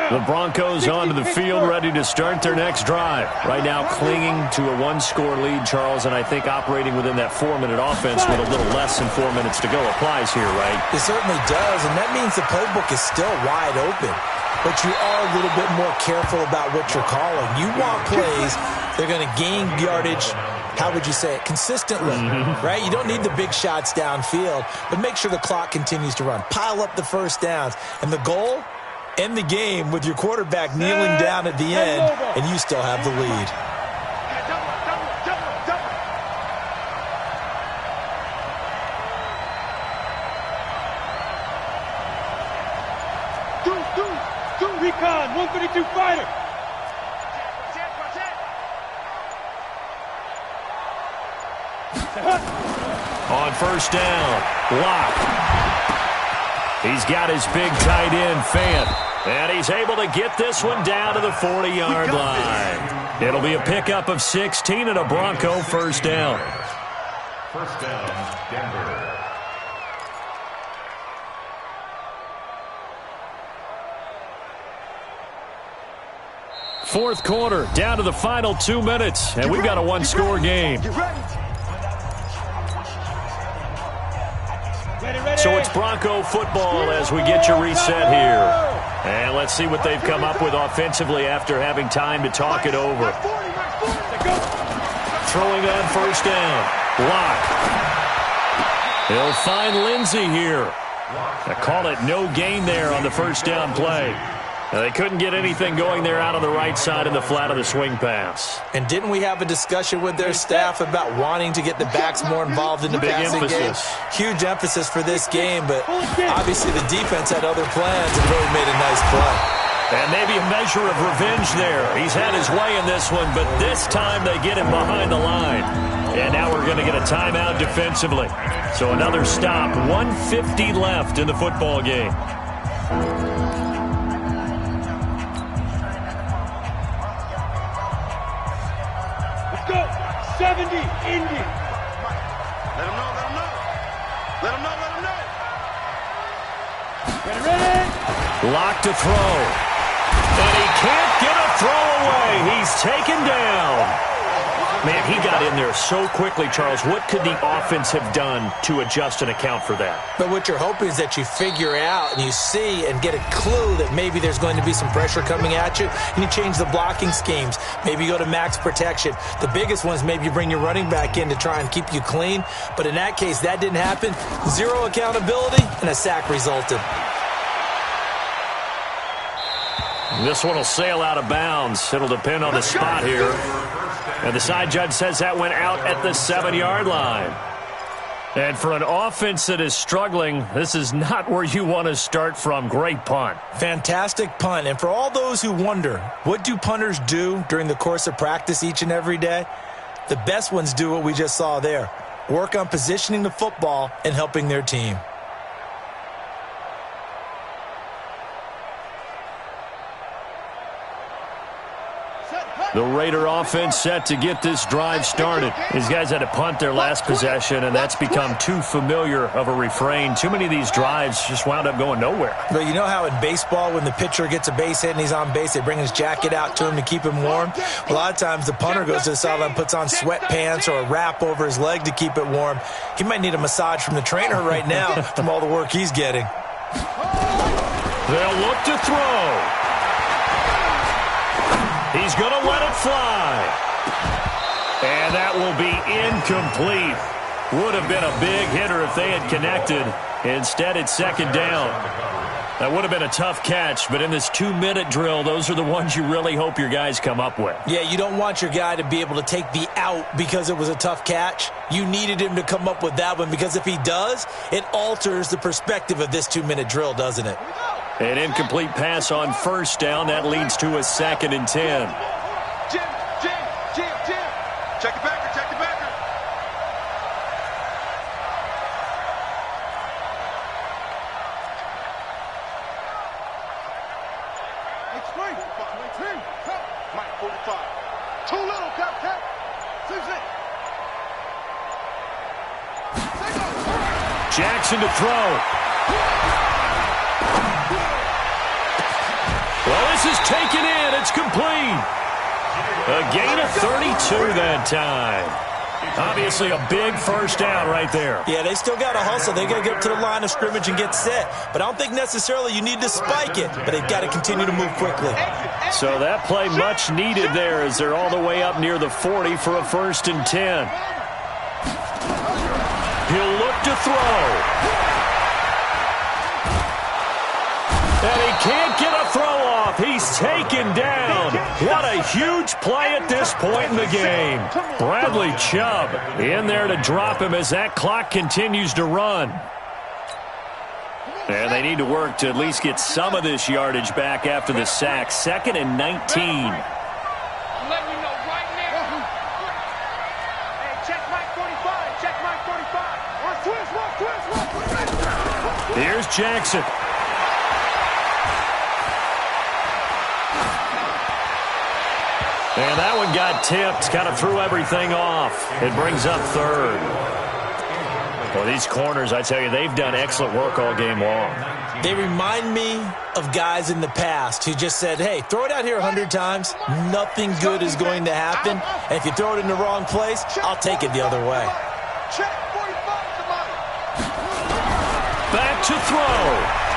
The Broncos onto the field, ready to start their next drive. Right now clinging to a 1-score lead, Charles, and I think operating within that 4-minute offense with a little less than 4 minutes to go applies here, right? It certainly does, and that means the playbook is still wide open. But you are a little bit more careful about what you're calling. You want plays They're going to gain yardage, how would you say it, consistently, right? You don't need the big shots downfield, but make sure the clock continues to run. Pile up the first downs. And the goal, end the game with your quarterback kneeling down at the end, and you still have the lead. Recon, 132 fighter. On first down, Locke. He's got his big tight end, Fant. And he's able to get this one down to the 40-yard line. It'll be a pickup of 16 and a Bronco first down. First down, Denver. Fourth quarter, down to the final 2 minutes, and we've got a one-score game. So it's Bronco football as we get you reset here. And let's see what they've come up with offensively after having time to talk it over. Throwing on first down. Locke. He'll find Lindsey here. I call it no gain there on the first down play. Now, they couldn't get anything going there out on the right side in the flat of the swing pass. And didn't we have a discussion with their staff about wanting to get the backs more involved in the passing game? Huge emphasis for this game, but obviously the defense had other plans and really made a nice play. And maybe a measure of revenge there. He's had his way in this one, but this time they get him behind the line. And now we're going to get a timeout defensively. So another stop, 1:50 left in the football game. Let's go. 70, Indy. Let him know, let him know. Let him know, let him know. Ready, ready. Locked to throw. And he can't get a throw away. He's taken down. Man, he got in there so quickly, Charles. What could the offense have done to adjust and account for that? But what you're hoping is that you figure out and you see and get a clue that maybe there's going to be some pressure coming at you, and you change the blocking schemes. Maybe you go to max protection. The biggest one is maybe you bring your running back in to try and keep you clean. But in that case, that didn't happen. Zero accountability, and a sack resulted. This one will sail out of bounds. It'll depend on the spot here. And the side judge says that went out at the 7-yard line. And for an offense that is struggling, this is not where you want to start from. Great punt. Fantastic punt. And for all those who wonder, what do punters do during the course of practice each and every day? The best ones do what we just saw there. Work on positioning the football and helping their team. The Raider offense set to get this drive started. These guys had to punt their last possession, and that's become too familiar of a refrain. Too many of these drives just wound up going nowhere. But you know how in baseball, when the pitcher gets a base hit and he's on base, they bring his jacket out to him to keep him warm? A lot of times the punter goes to the sideline, puts on sweatpants or a wrap over his leg to keep it warm. He might need a massage from the trainer right now from all the work he's getting. They'll look to throw. He's going to let it fly. And that will be incomplete. Would have been a big hitter if they had connected. Instead, it's second down. That would have been a tough catch, but in this 2-minute drill, those are the ones you really hope your guys come up with. Yeah, you don't want your guy to be able to take the out because it was a tough catch. You needed him to come up with that one, because if he does, it alters the perspective of this 2-minute drill, doesn't it? An incomplete pass on first down. That leads to a 2nd and 10. Jim. Check the backer, check the backer. Explain. Mike 45. Too little, Captain. 6. Jackson to throw. Well, this is taken in. It's complete. A gain of 32 that time. Obviously a big first down right there. Yeah, they still got to hustle. They got to get up to the line of scrimmage and get set. But I don't think necessarily you need to spike it, but they've got to continue to move quickly. So that play much needed there as they're all the way up near the 40 for a 1st and 10. He'll look to throw. And he can't get a throw off. He's taken down. What a huge play at this point in the game. Bradley Chubb in there to drop him as that clock continues to run. And they need to work to at least get some of this yardage back after the sack. 2nd and 19. Here's Jackson. And that one got tipped, kind of threw everything off. It brings up 3rd. Well, these corners, I tell you, they've done excellent work all game long. They remind me of guys in the past who just said, hey, throw it out here 100 times. Nothing good is going to happen. And if you throw it in the wrong place, I'll take it the other way. Back to throw.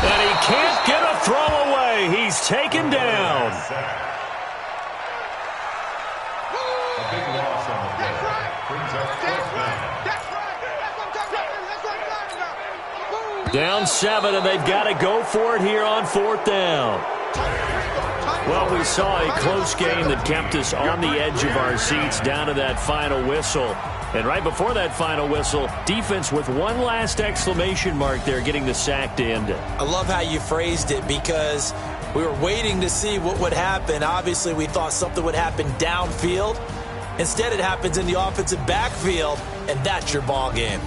And he can't get a throw away. He's taken down. A big loss on the play. Brings up 4th down. Down 7, and they've got to go for it here on 4th down. Well, we saw a close game that kept us on the edge of our seats down to that final whistle. And right before that final whistle, defense with one last exclamation mark there, getting the sack to end it. I love how you phrased it because we were waiting to see what would happen. Obviously, we thought something would happen downfield. Instead, it happens in the offensive backfield, and that's your ball game.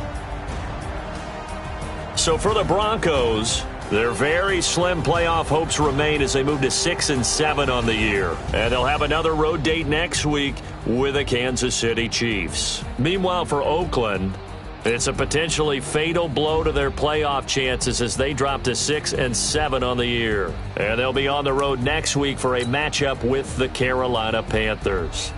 So for the Broncos, their very slim playoff hopes remain as they move to 6 and 7 on the year. And they'll have another road date next week with the Kansas City Chiefs. Meanwhile, for Oakland, it's a potentially fatal blow to their playoff chances as they drop to 6 and 7 on the year. And they'll be on the road next week for a matchup with the Carolina Panthers.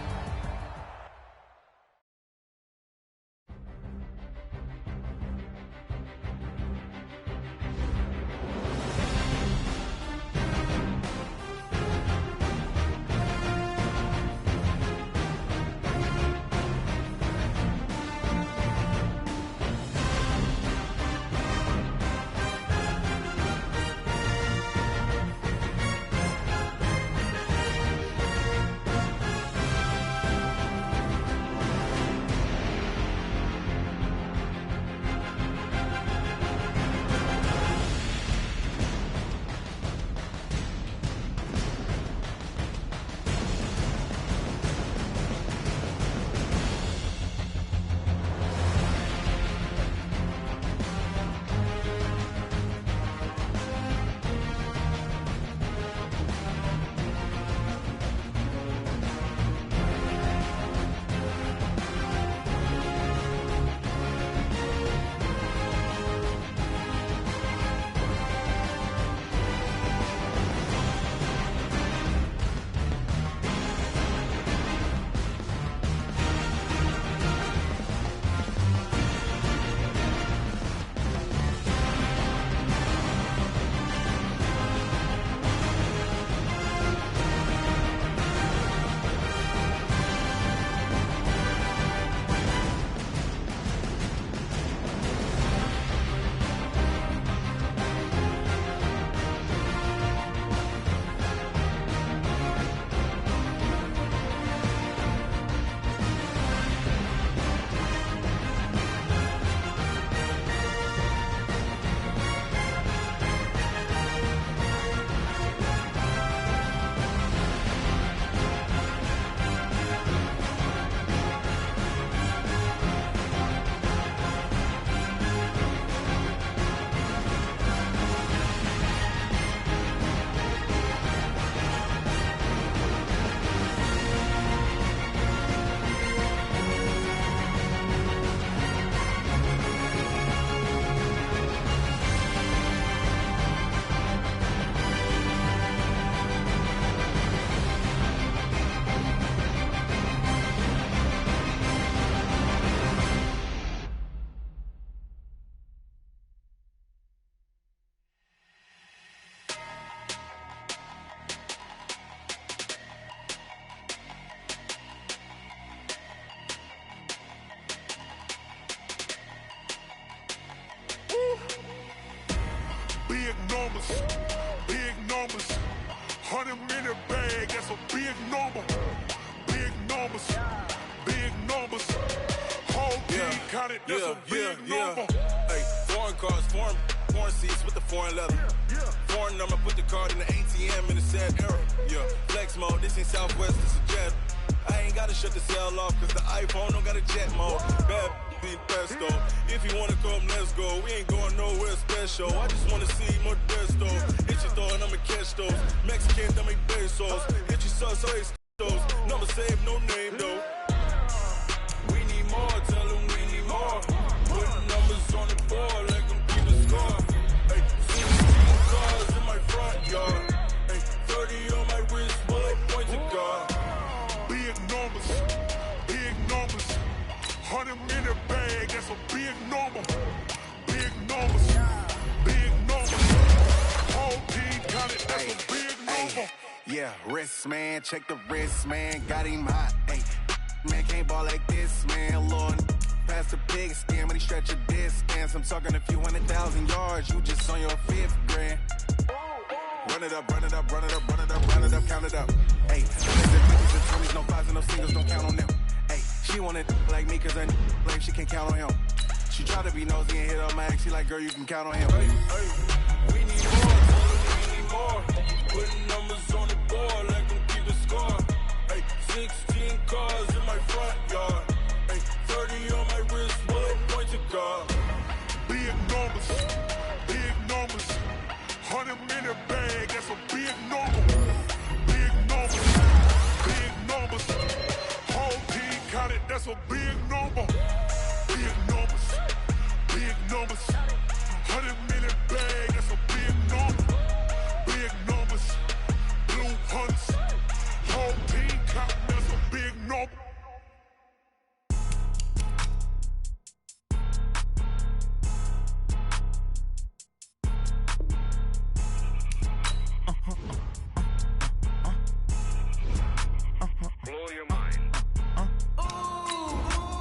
Big numbers, big numbers. 100-minute bag, that's a big number. Big numbers, big numbers. Whole team counted, that's a big number. Hey, foreign cars, foreign seats with the foreign leather. Foreign number, put the card in the ATM in the sad era. Yeah, flex mode, this ain't Southwest, this is jet. I ain't gotta shut the cell off, cause the iPhone don't got a jet mode. Bad be pesto. If you wanna come, let's go. We ain't going nowhere special. I just wanna see more desto. Hit your throw and I'ma catch those. Mexican, that make pesos. Hit your sus, so those. Number save, no name though. We need more, tell them we need more. Putting numbers on the board, let them keep the score. Hey, 16 cars in my front yard. Hey, 30 on my wrist, bullet points of God. Big numbers, big numbers. 100-minute bag, that's a big number. Big numbers, big numbers. Whole team counted, that's a big number. Yeah, wrist man, check the wrist man, got him hot. Ay, man can't ball like this, man. Lord, past the big skin when he stretch a distance. I'm talking a few 100,000 yards, you just on your 5th grand. Run it up, run it up, run it up, run it up, run it up, count it up. Hey, 50s and 20s, no 5s and no singles, don't count on them. Hey, she wanted like me cause her like she can't count on him. She tried to be nosy and hit up my ex, she like, girl, you can count on him. Hey, we need more, tell them we need more. Putting numbers on the board, let them keep the score. Hey, 16 cars in my front yard. Hey, 30 on my wrist, bullet points of God. Big numbers, big numbers. 100-minute bag, that's a big number. Big numbers, big numbers. Whole team counted, that's a big number. Big numbers, big numbers. 100-minute bag, that's a big number. Big numbers, blue hunts. Whole team counting, that's a big number. Blow your mind.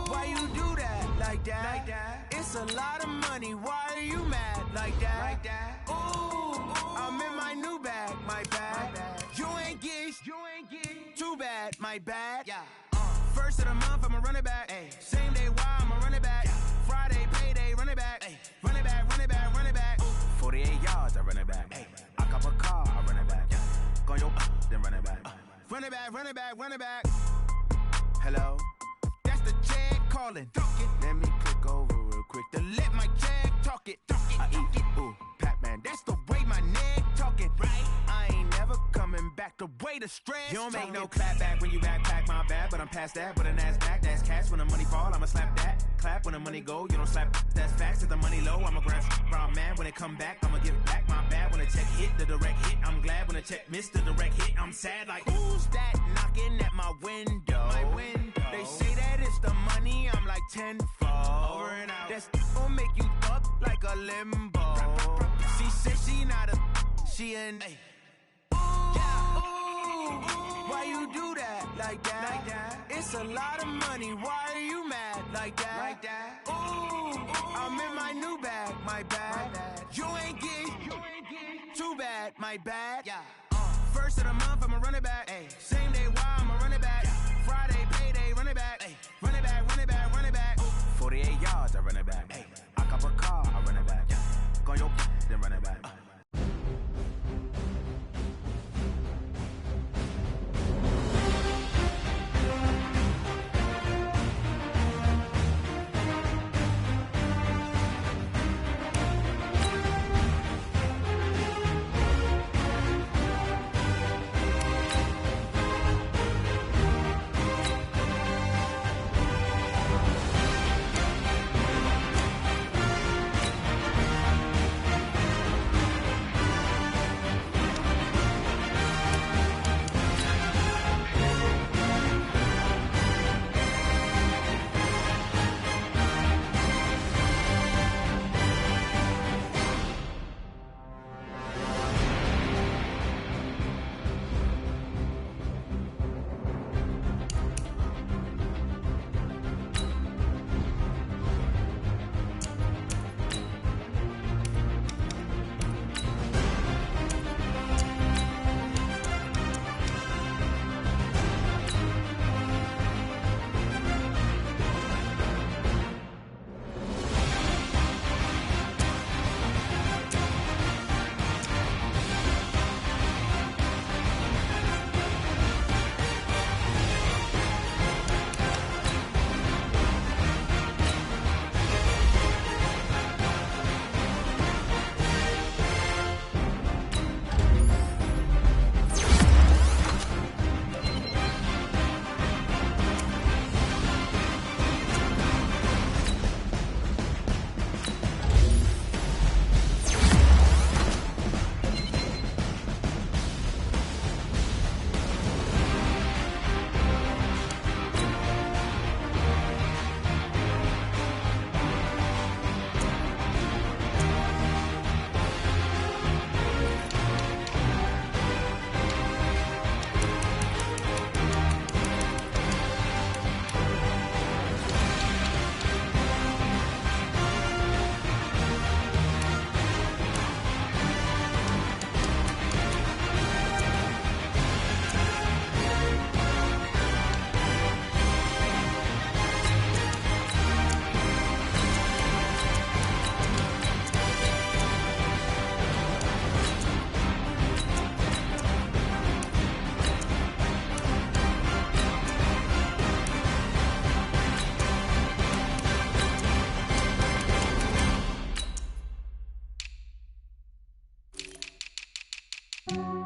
Why you do that like that? It's a lot of money. Why are you mad like that? Ooh, I'm in my new bag, my bad. You ain't get too bad, my bad. First of the month, I'ma run it back. Same day, why I'ma run it back. Friday, payday, run it back. Run it back, run it back, run it back. 48 yards, I run it back. I cop a car, I run it back. Go your then run it back. Run it back, run it back, run it back. Hello? That's the check calling. Let me click over real quick to let my check talk it. I eat it, ooh, Pac-Man. That's the way my neck talking. Right? I ain't never coming back the way the stress. You don't make no clap back when you backpack, my bad. But I'm past that with an ass back. That's cash when the money fall, I'ma slap that. Clap when the money go, you don't slap. That's facts. If the money low, I'ma grab brown man. When it come back, I'ma give back my bad. When the check hit, the direct hit. I'm glad when the check missed the direct hit. I'm sad like, who's that knocking at my window? My window. They say that it's the money, I'm like tenfold. Over and out. That's gon' make you up like a limbo. She said she not a, she an why you do that like that? It's a lot of money, why are you mad like that? Ooh, I'm in my new bag, my bad. You ain't get too bad, my bad. First of the month, I'ma run it back. Same day, why I'ma run it back. Friday, payday, run it back. Run it back, run it back, run it back. 48 yards, I run it back. I cop a car, I run it back. Go your then run it back. Yeah,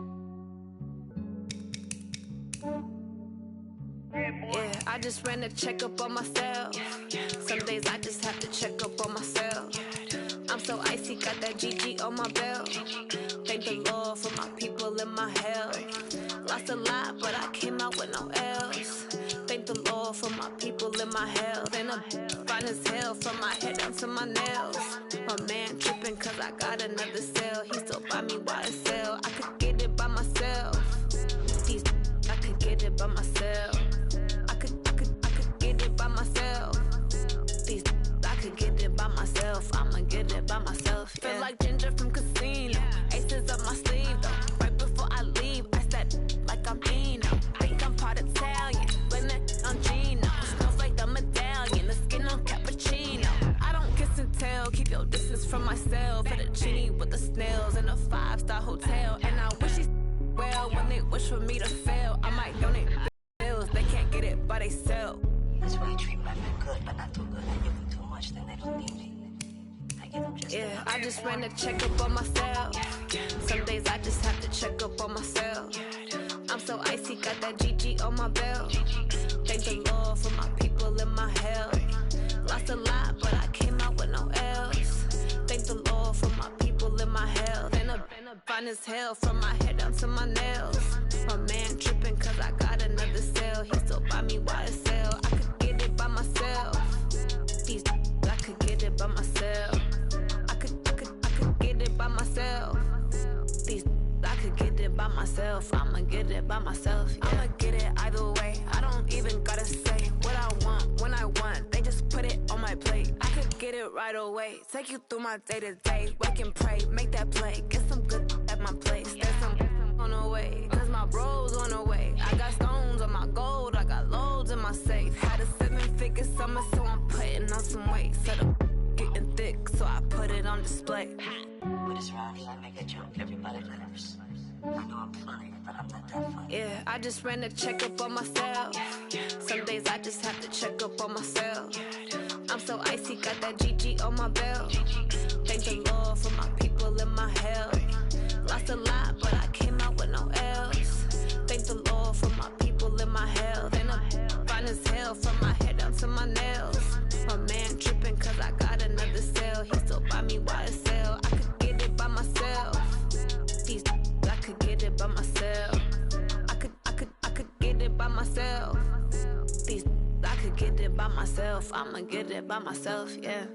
I just ran a checkup on myself. Some days I just have to check up on myself. I'm so icy, got that GG on my belt. Thank the Lord for my people and my health. Lost a lot, but I came out with no L's. Thank the Lord for my people and my health. And I'm fine as hell from my head down to my nails. My man tripping cause I got another cell. He still buy me YSL. I could get it by myself. These I could get it by myself. I could get it by myself. These I could get it by myself. I'ma get it by myself. Yeah. Feel like Ginger from Casino. Aces up my sleeve though. Right before I leave, I said like I'm Eno. Think I'm part Italian. Blame it on Gino. Smells like the medallion. The skin on cappuccino. I don't kiss and tell. Keep your distance from myself. At a genie with the snails in a 5-star hotel. And I wish he well when they wish for me to fail. I might donate bills. They can't get it by they sell. That's why you treat women good, but not too good. I give them too much, then they don't need me. I give them just yeah, I just ran a checkup on myself. Some days I just have to check up on myself. I'm so icy, got that GG on my belt. Thank the Lord for my people and my health. Lost a lot, but I came out with no L's. Thank the Lord for my people and my health. And I'm fine as hell from my head down to my nails. My man tripping cause I got another cell. He still buy me YSL. I could get it by myself. These I could get it by myself. I could get it by myself. These I could get it by myself. I'ma get it by myself. Yeah. I'ma get it either way. I don't even gotta say what I want when I want. They just put it on my plate. I could get it right away. Take you through my day to day. Wake and pray, make that play. Get some good at my place. There's some on the way. Cause my bros on the way. I got stones on my gold. I got loads in my safe. Had a 7-figure summer, so I'm putting on some weight. Set up getting thick, so I put it on display. With this round here, I make a joke. Everybody laughs. I know I'm funny, but I'm not that funny. Yeah, I just ran a checkup on myself. Some days I just have to check up on myself. I'm so icy, got that GG on my belt. Thank the Lord for my people and my health. Lost a lot, but I came out with no L's. Thank the Lord for my people and my health. And I'm fine as hell from my head down to my nails. My man tripping cause I got another cell. He still buy me YSL. I could get it by myself. These I could get it by myself. I could get it by myself. These I could get it by myself. I'ma get it by myself, yeah.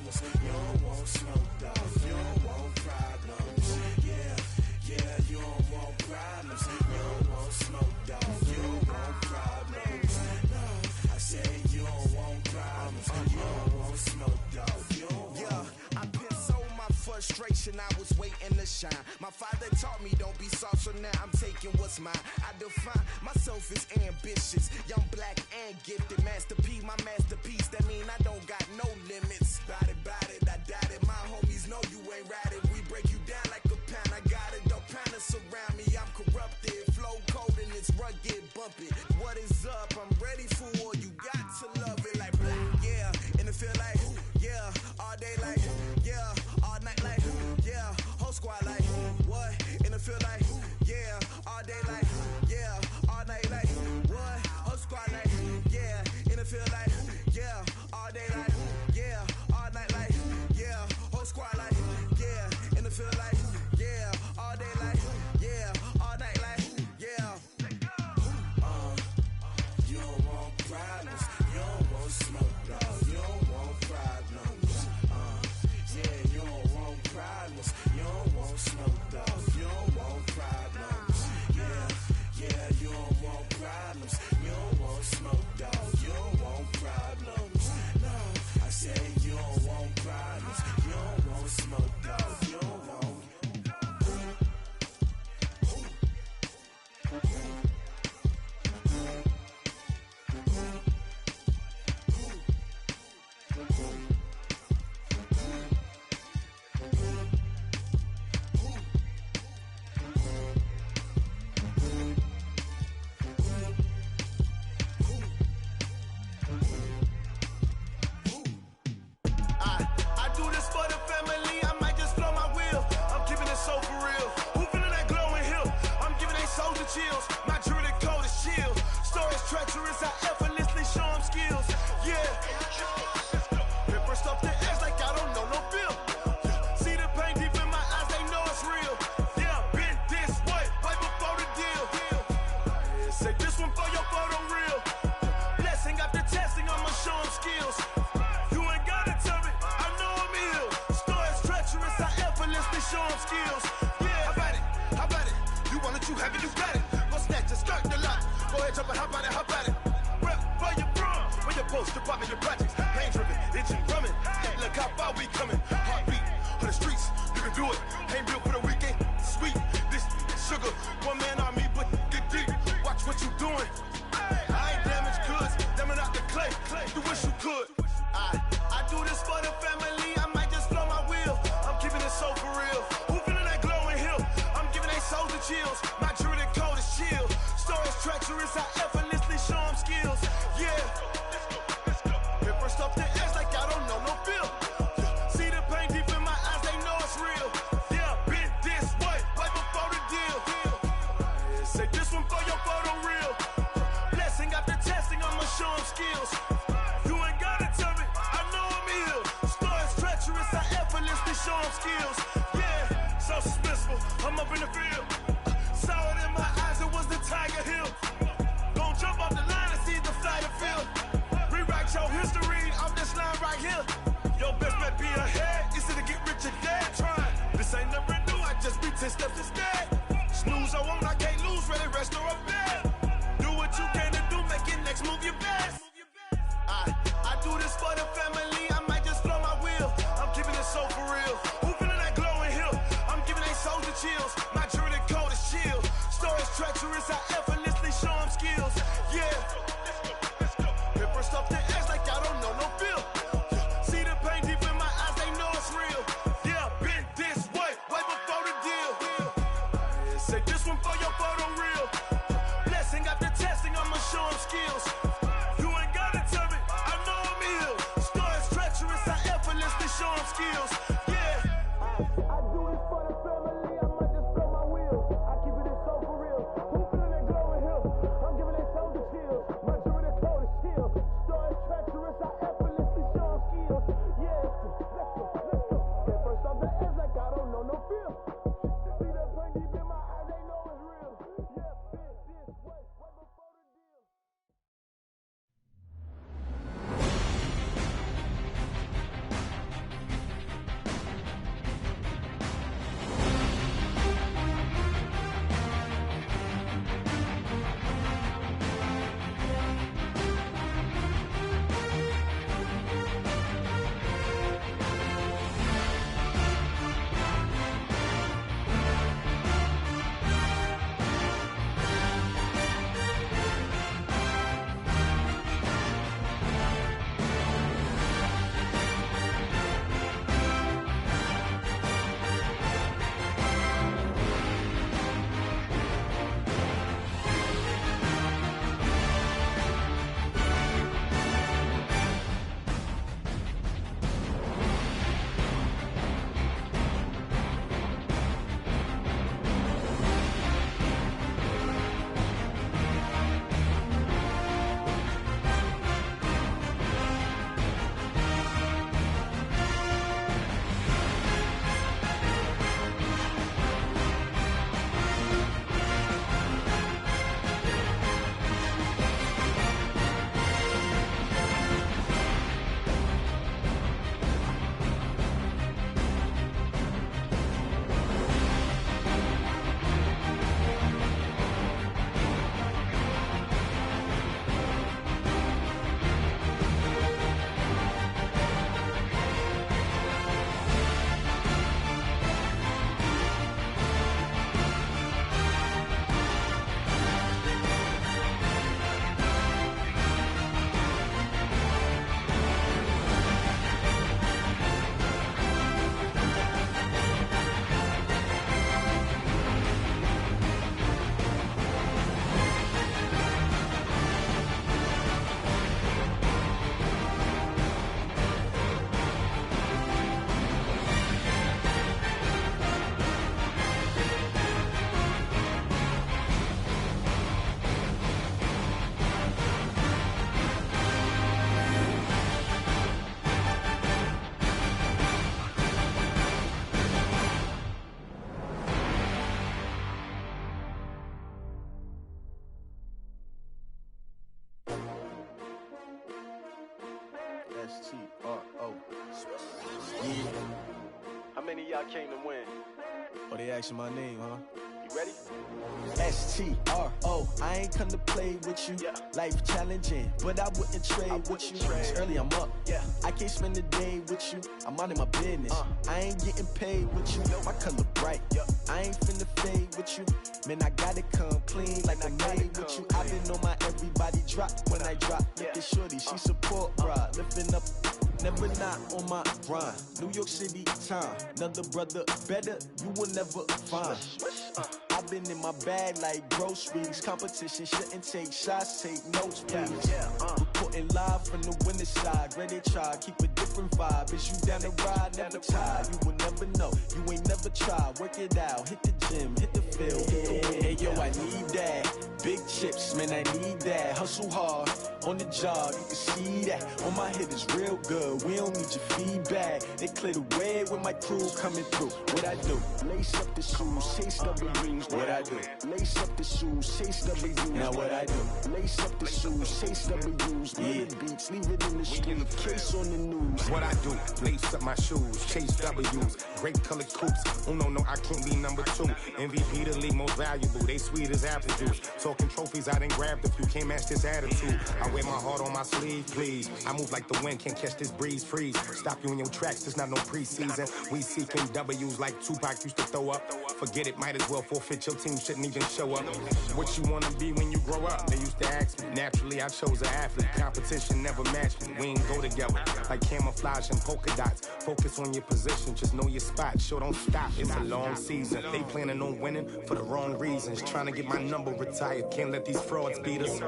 problems. You don't want smoke, dog. You don't want problems. Yeah, you don't want problems. You don't want smoke, dog. You don't want problems. No, I said you don't want problems. You don't want smoke, dog. You don't want. Yeah, I've been so my frustration, I was waiting to shine. My father taught me don't be soft, so now I'm taking what's mine. I define myself as ambitious, young, black, and gifted. Master P, my masterpiece. That mean I don't got no limits. Bout it, I doubt it. My homies know you ain't ratted. We break you down like a pound. I got it, don't panic surround me. I'm corrupted, flow cold and it's rugged, bumpy. What is up? I'm ready for war. You got to love it like black, yeah. And it feel like, yeah, all day like, yeah, all night like, yeah, whole squad like, what? And it feel like, yeah, all day like, yeah, all night like, what? Whole squad like, yeah, and it feel like, yeah, all day like, yeah, all night like, yeah, whole squad like, yeah, and it feel like, yeah, all day like, yeah, all night like, yeah. You don't want problems. You don't want smoke, dog. You don't want problems. Yeah, you don't want problems. You don't want smoke, dog. You don't want problems. Yeah, you don't want problems. You don't want smoke, dog. You don't want problems. No, I said you don't want problems. You don't want smoke, dog. You don't want. I do this for the family, I might just blow my wheel. I'm keeping it so for real. Who feeling that glowing hill? I'm giving they soldier chills. My druidic code is chill. Stories treacherous, I effortlessly show them skills. Yeah. Paper stuff the edge like I don't know no feel. See the pain deep in my eyes, they know it's real. Yeah, been this way, right before the deal. Say this one for your photo real. Blessing after testing, I'ma show them skills. You ain't gotta tell me, I know I'm ill. Stories treacherous, I effortlessly show them skills. Yeah, how about it? You want it, you have it, you got it. Go snatch it, skirt the lot. Go ahead, jump it, how about it? Rep where you from? Where you post, department, your projects. Pain driven, itching, drumming. Hey, look how far we coming. Heartbeat on the streets, you can do it. Ain't built for the weekend. Sweet, this sugar. One man army, but get deep. Watch what you doing. I ain't damaged goods, damn out the clay. You wish you could. I do this for the family, I might just blow my wheel. I'm keeping it so for real. Who feeling that glowing hill? I'm giving they soldier chills. My druidic code is chill. Stories treacherous, I effortlessly show them skills. Yeah. Paper stuff the edge like I don't know no feel. See the pain deep in my eyes, they know it's real. Yeah, been this way, right before the deal. Say this one for your photo real. Blessing after testing, I'ma show them skills. You ain't gotta tell me, I know I'm ill. Stories treacherous, I effortlessly show them skills. Yeah, so suspenseful, I'm up in the field. Saw it in my eyes, it was the Tiger Hill. Gon' jump off the line and see the fly the field. Rewrite your history off this line right here. Your best bet be ahead, easy to get rich or dead. Trying, this ain't never new, I just be 10 steps instead. Snooze I won't, I can't lose, ready, rest or a bed. Do what you can to do, make it next move your best. I do this for the family, I might just blow my wheel. I'm keeping it so for real. Who feeling that glowing hill? I'm giving they soldier chills. My druidic code is chill. Stories treacherous, I effortlessly show them skills. Yeah. Paper stuff the edge like I don't know no feel. See the pain deep in my eyes, they know it's real. Yeah, been this way, right before the deal. Say this one for your photo real. Blessing after testing, I'ma show them skills. You ain't gotta tell me, I know I'm ill. Stories treacherous, I effortlessly show them skills. Yeah. I do this for the family, I might just blow my wheel. I keep it so for real. Who feeling that glowing hill? I'm giving they soldier chills. My druidic code is chill. Stories treacherous, I effortlessly show them skills. Yeah, let's go. Get first off the edge like I don't know no feel. See that pain deep in my eyes, they know it's real. Yeah, bitch. S-T-R-O. Yeah. How many of y'all came to win? Oh, they asking my name, huh? You ready? S-T-R-O. I ain't come to play with you. Life challenging, but I wouldn't trade with you. It's early, I'm up. I can't spend the day with you. I'm out of my business. I ain't getting paid with you. My color bright. I ain't finna fade with you. Man, I gotta come clean like I made with you. I been on my everybody drop when I drop. Look at shorty, she support, bruh. Lifting up, never not on my grind. New York City time, another brother better, you will never find. I've been in my bag like groceries. Competition shouldn't take shots, take notes, please. Reporting live from the winning side. Ready to try, keep a different vibe. Is you down the ride, never tired. You will never know, you ain't never tried. Work it out, hit the gym, hit the field. Hey yo, I need that. Big chips, man, I need that. Hustle hard, on the job, you can see that. On my head is real good, we don't need your feedback. They clear the way with my crew coming through. What I do? Lace up the shoes, chase W's. What I do? Lace up the shoes, chase W's. Now what I do? Lace up the shoes, chase W's. Yeah, beats, leave it in the street, case on the news. What I do? Lace up my shoes, chase W's. Great colored coops. Oh no, I can't be number 2. MVP the league most valuable. They sweet as apple juice. Talking trophies, I done grabbed a few. Can't match this attitude. I wear my heart on my sleeve, please. I move like the wind, can't catch this breeze, freeze. Stop you in your tracks, there's not no preseason. We seeking W's like Tupac used to throw up. Forget it, might as well forfeit. Your team shouldn't even show up. What you wanna be when you grow up? They used to ask me. Naturally, I chose an athlete. Competition never matched me. We ain't go together like camouflage and polka dots. Focus on your position, just know your spot. Sure, don't stop. It's a long season. They planning on winning for the wrong reasons. Trying to get my number retired. Can't let these frauds beat us.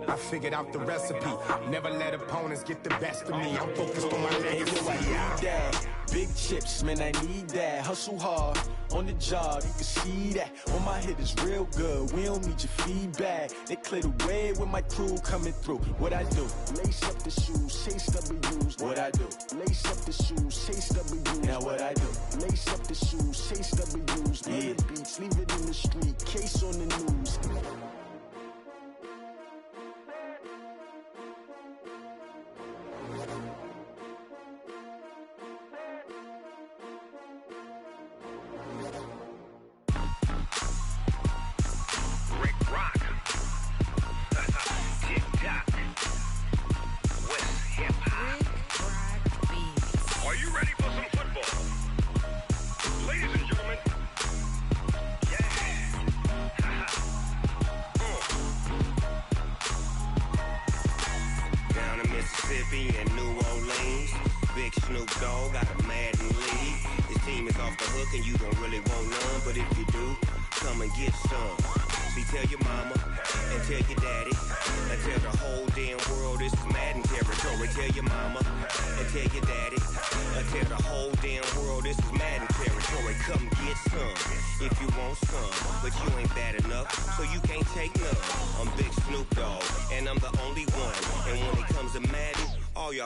I figured out the recipe. Never let opponents get the best of me. I'm focused on my legacy. I need that. Big chips, man, I need that. Hustle hard, on the job, you can see that. On my head is real good, we don't need your feedback. They clear the way with my crew coming through. What I do? Lace up the shoes, chase W's. What I do? Lace up the shoes, chase W's. Now what I do? Lace up the shoes, chase W's. Yeah, beats, leave it in the street, case on the news.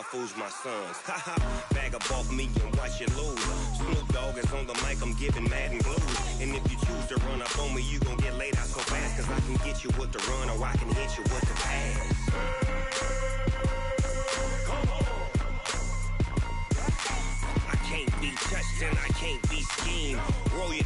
Fools my sons. Haha, bag up off me and watch you lose. Snoop Dogg is on the mic, I'm giving Madden blues. And if you choose to run up on me, you gon' get laid out so fast. Cause I can get you with the run or I can hit you with the pass. I can't be touched and I can't be schemed. Roll you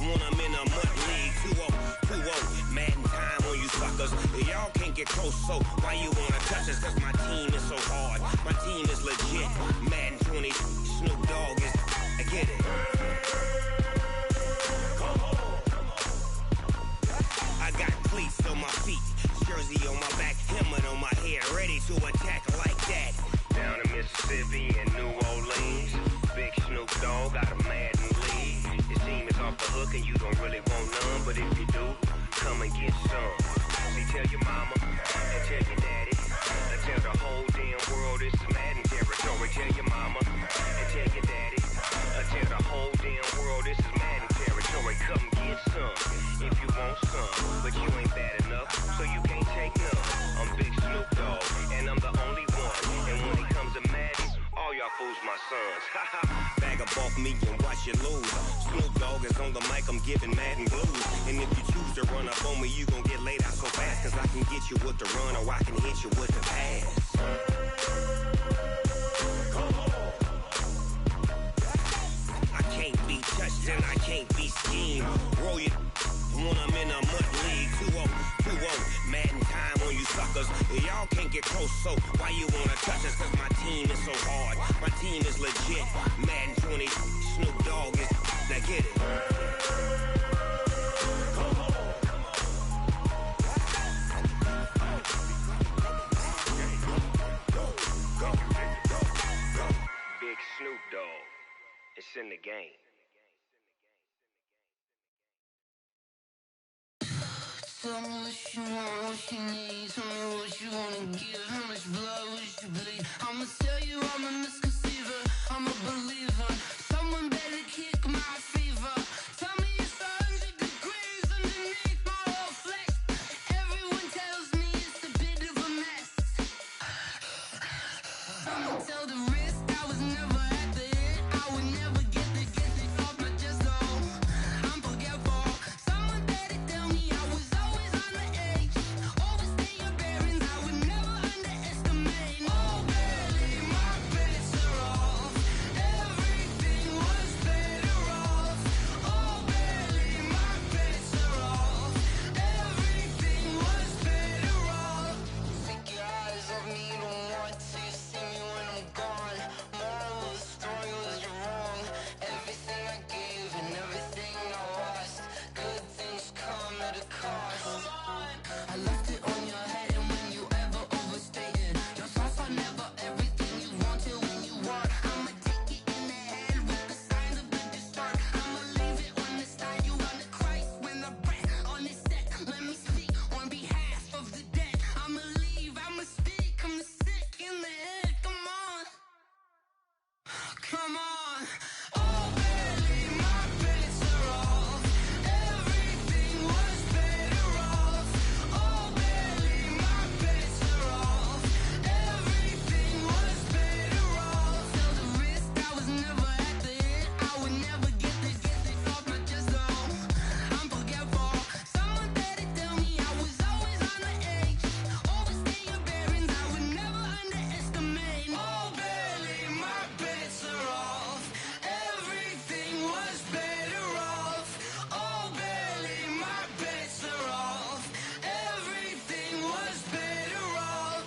when I'm in a mud league. 2-0, Madden time on you suckers. Y'all can't get close, so why you wanna touch us? Cause my team is so hard. My team is legit. Madden 20, Snoop Dogg is. I get it. I got cleats on my feet, jersey on my back, helmet on my head, ready to attack like that. Down in Mississippi and New Orleans, Big Snoop Dogg got a Madden lead. His team is off the hook and you don't really want none, but if you do, come and get some. See, tell your mama and tell your daddy. Tell the whole damn world this is Madden territory. Tell your mama and tell your daddy. Tell the whole damn world this is Madden territory. Come get some if you want some, but you ain't bad enough, so you can't take none. I'm Big Snoop Dogg, and I'm the only one. And when it comes to Madden, all y'all fools my sons. Bag up off me and watch you lose. Snoop Dogg is on the mic, I'm giving Madden blues. And if you choose to run up on me, you gon' get laid out so fast. Cause I can get you with the run or I can hit you with the pass. I can't be touched and I can't be schemed. Roll you when I'm in a mud league. 2-0, 2-0, mad in time on you suckers. Y'all can't get close, so why you wanna touch us? Cause my team is so hard, my team is legit. Madden 20, Snoop Dogg is, now get it. Big Snoop Dogg, it's in the game. Tell me what you want, what you need. Tell me what you wanna give. How much blood would you bleed? I'ma tell you I'm a misconceiver. I'm a believer. Someone better kick my fever. Tell me it's 100 degrees underneath my whole flesh. Everyone tells me it's a bit of a mess. I'ma tell the risk I was never at the end. I would never get this off my chest though. I'm forgetful. Someone better tell me I was always on the edge. Overstay your bearings, I would never underestimate. Oh, barely, my bets are off. Everything was better off. Oh, barely, my bets are off. Everything was better off. Take your eyes off me, don't want to see me when I'm gone. Moral of the story was you're wrong. Everything I gave and everything I lost. Good things come at a cost. I left it on your head, and when you ever overstay it, your thoughts are never everything you wanted when you want. I'ma take it in the head with the signs of the start. I'ma leave it on the side. You on the Christ when the breath on this set. Let me speak on behalf of the dead. I'ma leave, I'ma speak. I'm sick in the head. Come on, come on. Oh, barely, my bets are off. Everything was better off. Oh, barely, my bets are off. Everything was better off. Tell the risk I was never at the end. I would never get this off my chest though. I'm forgetful. Someone better tell me I was always on the edge. Overstay your bearings, I would never underestimate. Oh, barely, my bets are off. Everything was better off. Oh, barely, my bets are off. Everything was better off.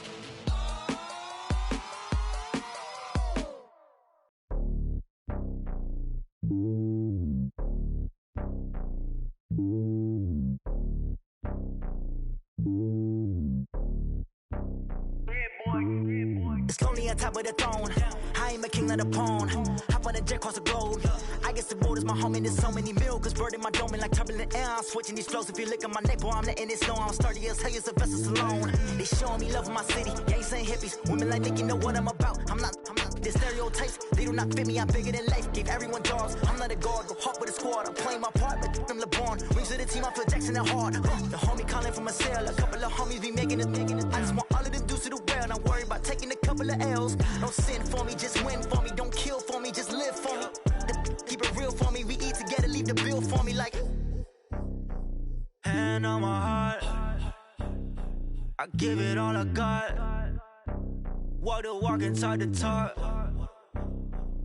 It's lonely on top of the throne. I am a king of the pawn. Hop on a jet across the globe. I guess the road is my home and there's so many milk. Cause bird in my dome and like turbulent air. I'm switching these flows. If you look at my neck, boy, I'm letting it snow. I'm sturdy as hell, as Sylvester Stallone. They showing me love in my city. Gangsta and hippies. Women like Nick, you know what I'm about. I'm not the stereotypes. They do not fit me. I'm bigger than life. Gave everyone jobs. I'm not a guard. Go hard with a squad. I'm playing my part, but I'm LeBron. Wings of the team, I feel Jackson and hard. The homie calling from a cell. A couple of homies be making it. I just want all of the dudes to do well. Not worry about taking a couple of L's. Don't sin for me, just win for me. Don't kill for me, just live for me. Keep it real for me. We eat together, leave the bill for me like. Hand on my heart, I give it all I got. Walk the walk and talk the talk.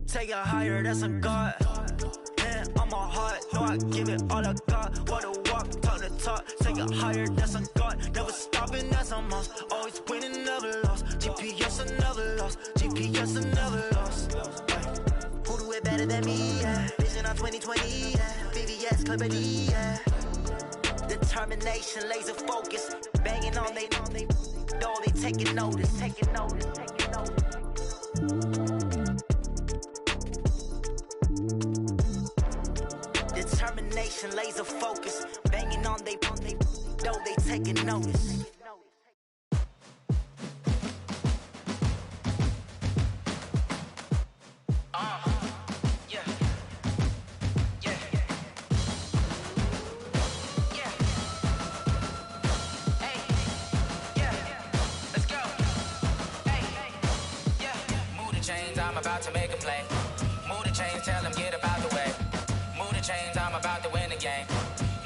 Take it higher, that's a God. Hand on my heart, no, I give it all I got. Walk the walk, talk the talk. Take it higher, that's a God. Never stopping, that's a must. Always winning, never lost. GPS, I never lost. GPS, I never lost. Who do it better than me? Yeah. Vision on 2020, yeah. VVS, Clarity, yeah. Determination, laser focus. Banging on they door, they taking notice, taking notice, taking notice. Determination, laser focus. Banging on they door, they taking notice. I'm about to make a play. Move the chains, tell them get about the way. Move the chains, I'm about to win the game.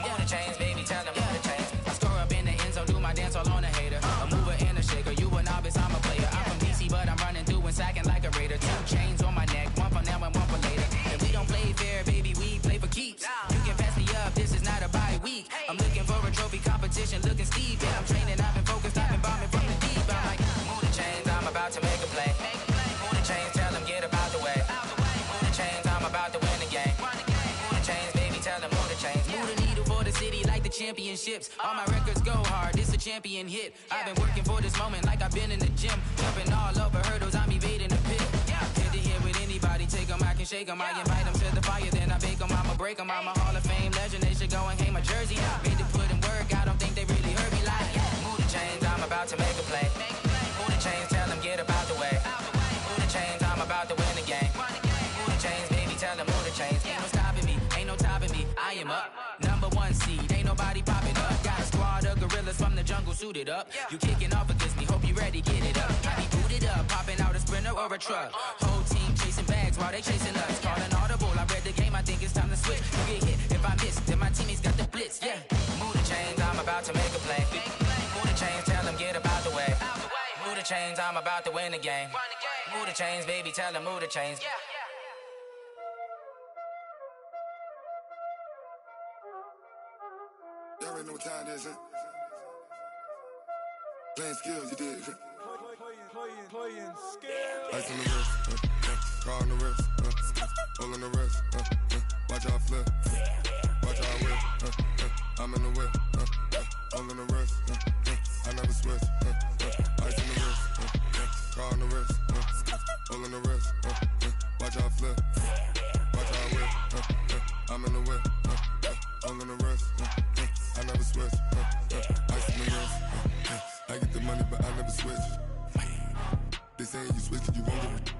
Move the chains, baby, tell them move the chains. I score up in the end zone, do my dance all on championships. All my records go hard, this a champion hit. I've been working for this moment like I've been in the gym. Jumping all over hurdles, I'm evading the pit. Head to head with anybody, take them, I can shake them. I invite them to the fire, then I bake them, I'ma break them. I'm a Hall of Fame legend, they should go and hang my jersey. Made to put in work, I don't think they really heard me like, move the chains, I'm about to make a play. Move the chains, tell them get up out the way. Move the chains, I'm about to win the game. Move the chains, baby, tell them move the chains. Ain't no stopping me, ain't no topping me. I am up, #1 seed, ain't nobody popping up. Got a squad of gorillas from the jungle suited up. You kicking off against me, hope you ready, get it up. I be booted up, popping out a Sprinter or a truck. Whole team chasing bags while they chasing us. Calling audible, I read the game, I think it's time to switch. You get hit, if I miss, then my teammates got the blitz, Move the chains, I'm about to make a play. Move the chains, tell them get up out the way. Move the chains, I'm about to win the game. Move the chains, baby, tell them move the chains. Y'all already know what time it is, huh? Playing skills, you did. Playing skills. Ice on the wrist, car on the wrist, hole on the wrist, watch how I flip, watch how I whip, I'm in the whip, hole on the wrist, I never switch, ice on the wrist, car on the wrist, hole on the wrist, watch how I flip, watch how I whip, I'm in the whip, hole on the wrist, I never switch, ice on the wrist, I get the money but I never switch. They saying you switch and you won't get it.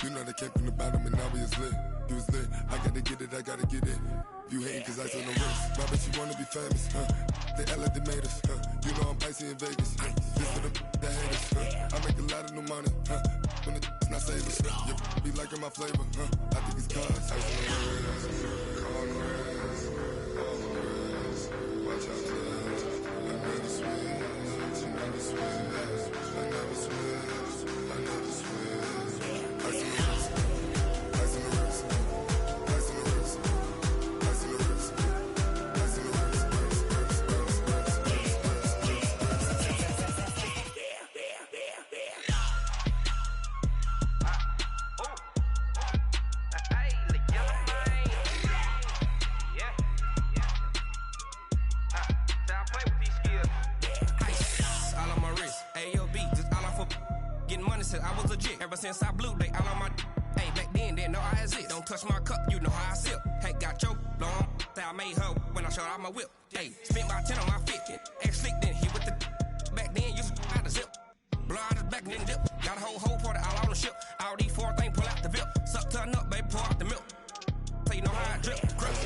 You know they came from the bottom and now we is lit. You was lit, I gotta get it, I gotta get it. You hating cause ice on the wrist. My bitch, you wanna be famous, They act like they made us, You know I'm icy in Vegas, This for them that hate us, I make a lot of new money, When it's not savers, you be liking my flavor, I think it's cause ice on the wrist, on the wrist, on the wrist. Watch out, I never switch, you never switch. I never switch, I never switch. Ice on the wrist, ice on the wrist, ice on the wrist, ice on the wrist, ice on the wrist, I was legit. Ever since I blew, they all on my hey, back then, didn't know I exist. Don't touch my cup, you know how I sip. Hey, got your long, that I made her when I showed out my whip. Hey, spent my 10 on my 50. Ex-slick, then he with the back then, used to out the zip. Blow out his back, then dip. Got a whole party all on the ship. All these 4 things, pull out the VIP. Suck, turn up, baby, pour out the milk. So you know how I drip. Crush.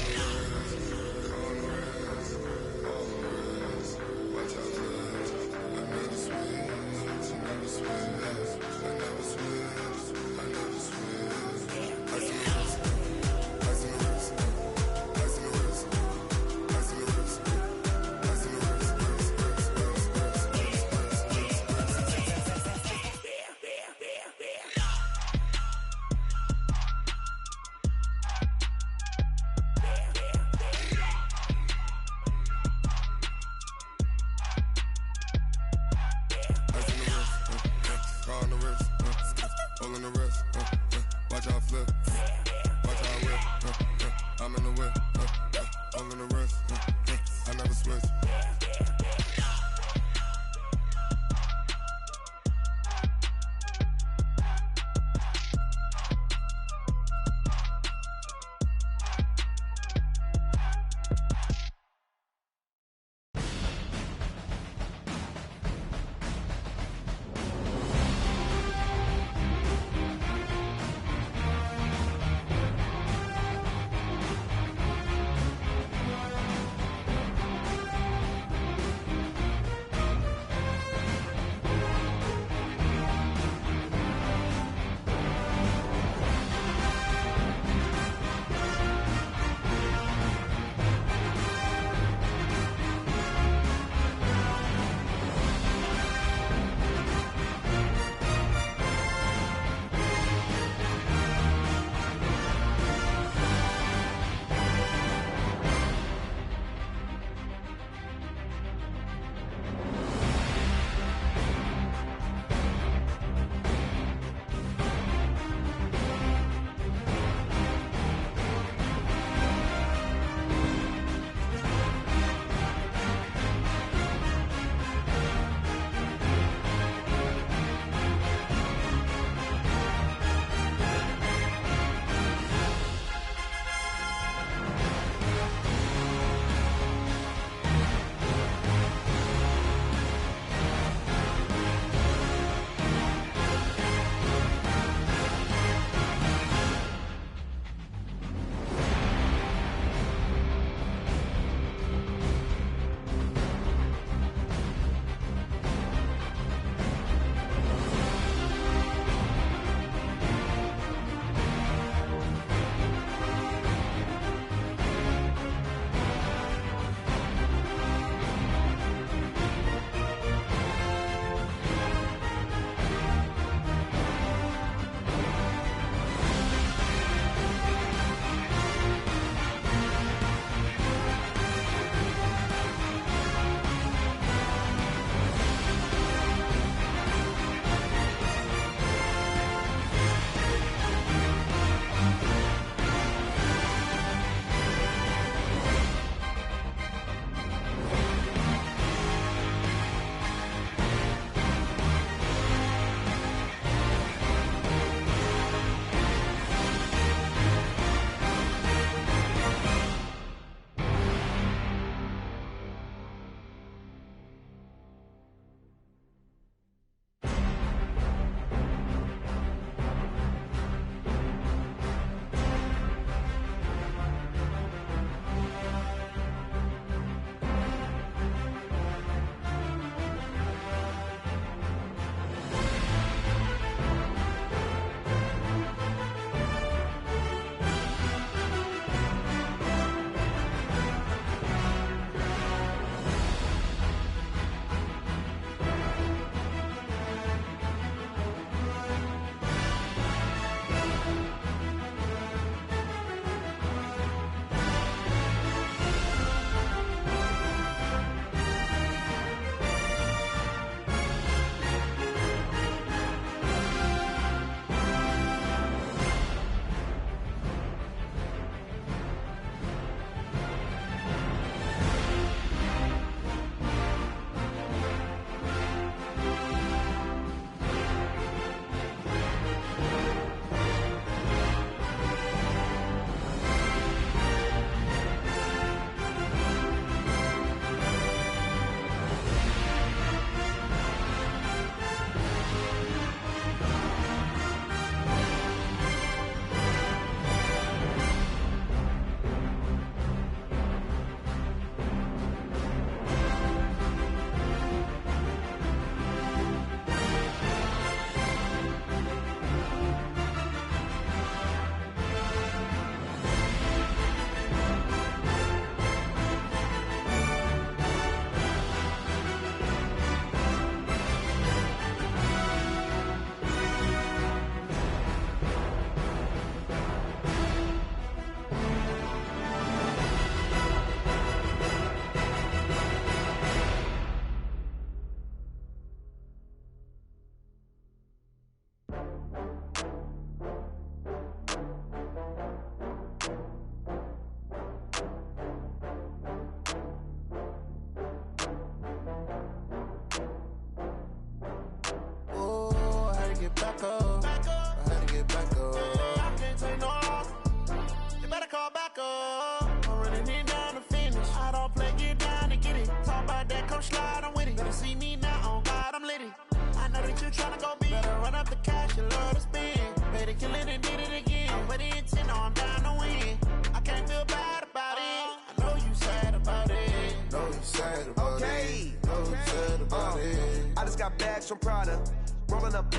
back up. I had to get back up. I can't take no loss. You better call back up. I'm running it down to finish. I don't play, get down to get it. Talk about that, come slide, I'm with it. Better see me now, on God, I'm litty. I know that you tryna go big. Better run up the cash, you love to spend. Better kill it and did it again. I'm with the intent, I'm down to win. I can't feel bad about it. I know you sad about it. Know you sad about it. Know you sad about it. I just got bags from Prada. Rolling up.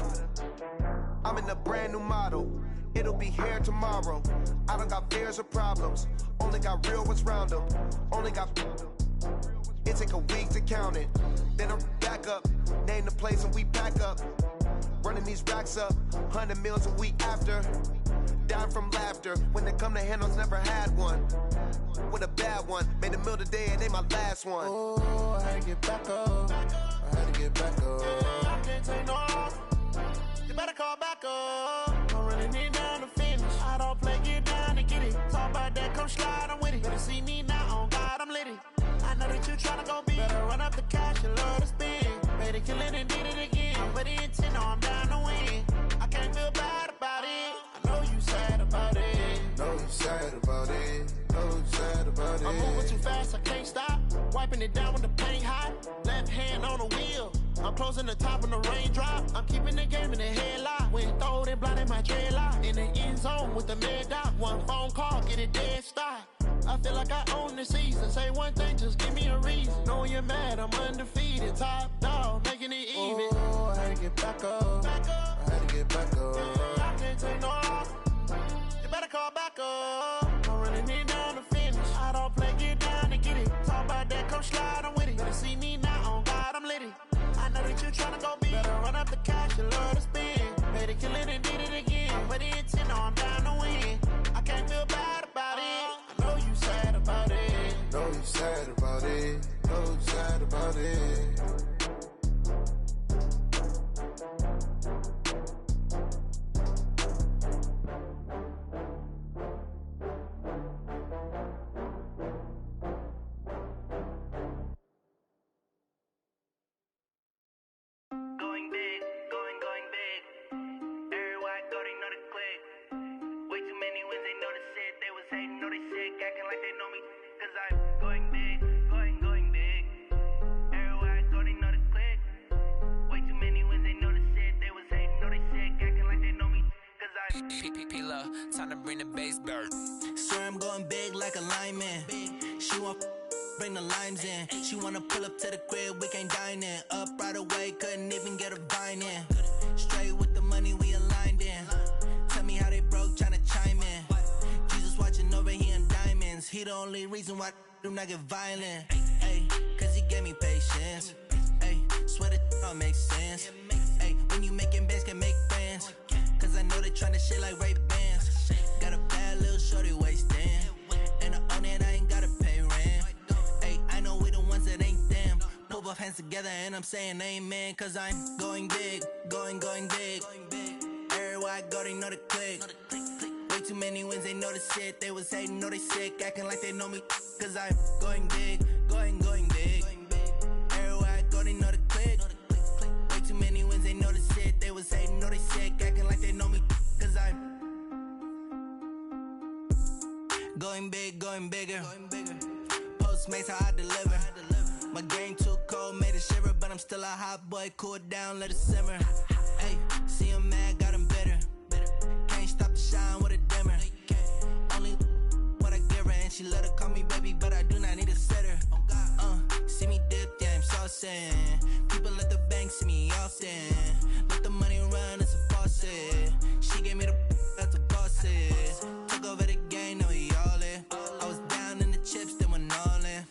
I'm in a brand new model. It'll be here tomorrow. I don't got fears or problems. Only got real ones round them. Only got. It take a week to count it. Then I'm back up. Name the place and we pack up. Running these racks up. 100 meals a week after. Down from laughter. When they come to handles, never had one. With a bad one. Made a meal today and they my last one. Oh, I had to get back up. I had to get back up. I can't take no loss. You better call back up. I'm running it down to finish. I don't play, get down to get it. Talk about that, come slide, I'm with it. Better see me now, on God, I'm litty. I know that you tryna go big. Better run up the cash, you love to spend. Better kill it and did it again. I'm with the intent, I'm down to win. I can't feel bad about it. I know you sad about it. Know you sad about it. Know you sad about it. I'm moving too fast, I can't stop. Wiping it down with the paint hot. Left hand on the wheel. I'm closing the top of the raindrop. I'm keeping the game in the headlock. When throwed and blinded my dreadlock. In the end zone with the mad dot. One phone call, get it dead stop. I feel like I own the season. Say one thing, just give me a reason. Knowing you're mad, I'm undefeated. Top dog, making it even. Oh, I had to get back up. I had to get back up. I can't take no loss. You better call back up. I'm running it down to finish. I don't play, get down to get it. Talk about that, come slide, I'm with it. Better see me now, on God, I'm litty. I know that you tryna go big. Better run up the cash, you love to spend. Better kill it and did it again. I'm with the intent, I'm down to win. I can't feel bad about it. I know you sad about it. Know you sad about it. Know you sad about it. Going big, going big. Everywhere I go, they know the click. Way too many wins, they know the shit. They was hating, know they sick, acting like they know me. Cause I'm going big, going big. Everywhere I go, they know the click. Way too many wins, they know the shit. They was hating, know they sick, acting like they know me. Cause I'm P-P-P-Love, time to bring the bass bird. Swear I'm going big like a lineman. She want bring the limes in. She wanna pull up to the crib, we can't dine in. Up right away, couldn't even get a vine in. Straight with the money, we aligned in. Tell me how they broke, tryna chime in. Jesus watching over here in diamonds. He the only reason why I do not get violent. Ay, cause he gave me patience. Ay, swear that all makes sense. Ay, when you making bands, can make friends. Cause I know they tryna shit like Ray-Bans. Got a bad little shorty wasting. And I own it, I ain't gotta pay rent. Ay, I know we the ones that ain't them. Pull both hands together and I'm saying amen. Cause I'm going big, going big. Everywhere I go, they know the click. Way too many wins, they know the shit. They was hating, know they sick, acting like they know me. Cause I'm going big, going big. Everywhere I go, they know the click. Way too many wins, they know the shit. They was hating, know they sick, acting like they know me. Cause I'm going big, going bigger. Postmates, how I deliver. My game too cold, made it shiver, but I'm still a hot boy. Cool down, let it simmer. Hey, see him mad, got him bitter. Can't stop the shine with a dimmer. Only what I give her, and she let her call me baby, but I do not need a sitter. See me dip, yeah, I'm saucing. People at the bank see me often. Let the money run, it's a faucet. She gave me the that's a bosses. Took over the game, now we all in. I was down in the chips, then went all in.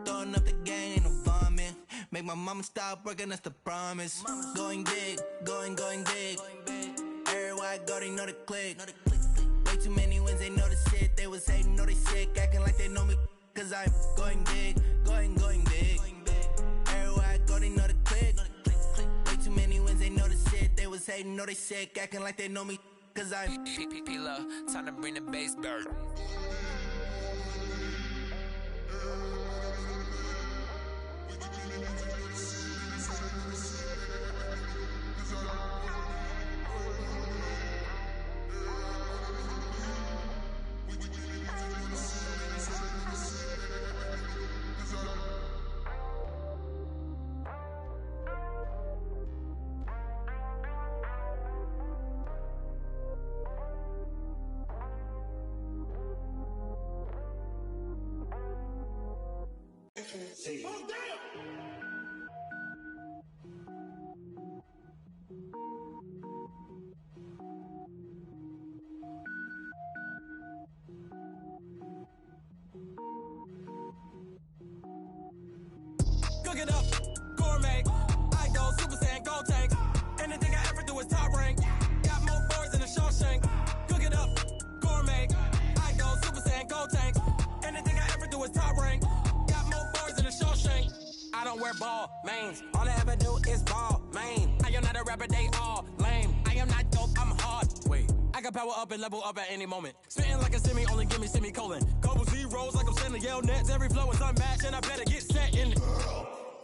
Throwing up the game, ain't no vomit. Make my mama stop working, that's the promise. Going big, going big. Everywhere I go, they know the click. Way too many wins, they know the shit. They was hating, know they sick, acting like they know me. Cause I'm going big, going big. Everywhere I go, they know the click. Way too many wins, they know the shit. They was hating, know they sick, acting like they know me. Cause I'm P-P-P-Love, time to bring the bass bird. Cook it up, gourmet. I go Super Saiyan, gold tank. Anything I ever do is top rank. Got more boards than a Shawshank. Cook it up, gourmet. I go Super Saiyan, gold tank. Anything I ever do is top rank. Got more boards than a Shawshank. I don't wear ball mains. All I ever do is ball main. I am not a rapper, they all lame. I am not dope, I'm hard. Wait, I can power up and level up at any moment. Spitting like a semi, only give me semicolon. Couple zeros like I'm sending yell nets. Every flow is unmatched and I better get set in.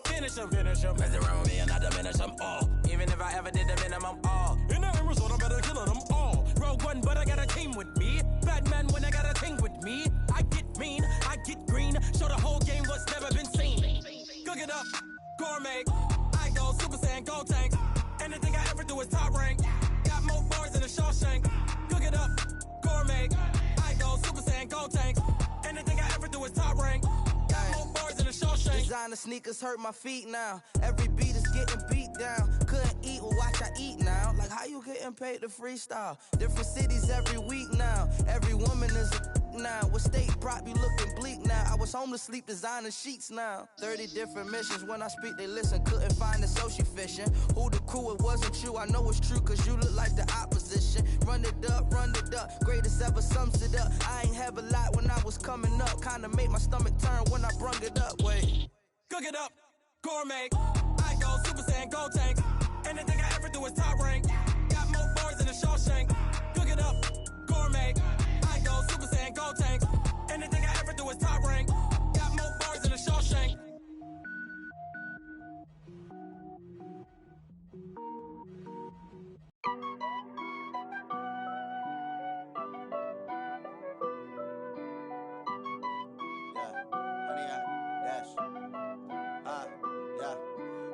Finish them. Mess around with me and I diminish them all. Even if I ever did the minimum all. In the end result, I better kill them all. Rogue One, but I got a team with me. Batman when I got a team with me. I get mean, I get green. Show the whole game what's never been seen. Cook it up, gourmet. I go Super Saiyan, gold tank. Anything I ever do is top rank. Got more bars than a Shawshank. Cook it up, gourmet. I go Super Saiyan, gold tank. Anything I ever do is top rank. Got more bars than a Shawshank. Designer sneakers hurt my feet now. Every beat is getting beat down. Couldn't eat, well watch I eat now. Like how you getting paid to freestyle? Different cities every week now. Every woman is a now. What state prop you looking bleak now? I was home to sleep, designer sheets now. 30 different missions. When I speak, they listen. Couldn't find it, so she fishing. Who the crew? It wasn't you. I know it's true, cause you look like the opposition. Run it up, greatest ever sums it up. I ain't have a lot when I was coming up. Kinda made my stomach turn when I brung it up. Wait. Cook it up, gourmet. I go Super Saiyan, gold tank. Anything I ever do is top rank. Got more bars than a Shawshank. Cook it up, gourmet. I go Super Saiyan, gold tank. Anything I ever do is top rank. Got more bars than a Shawshank.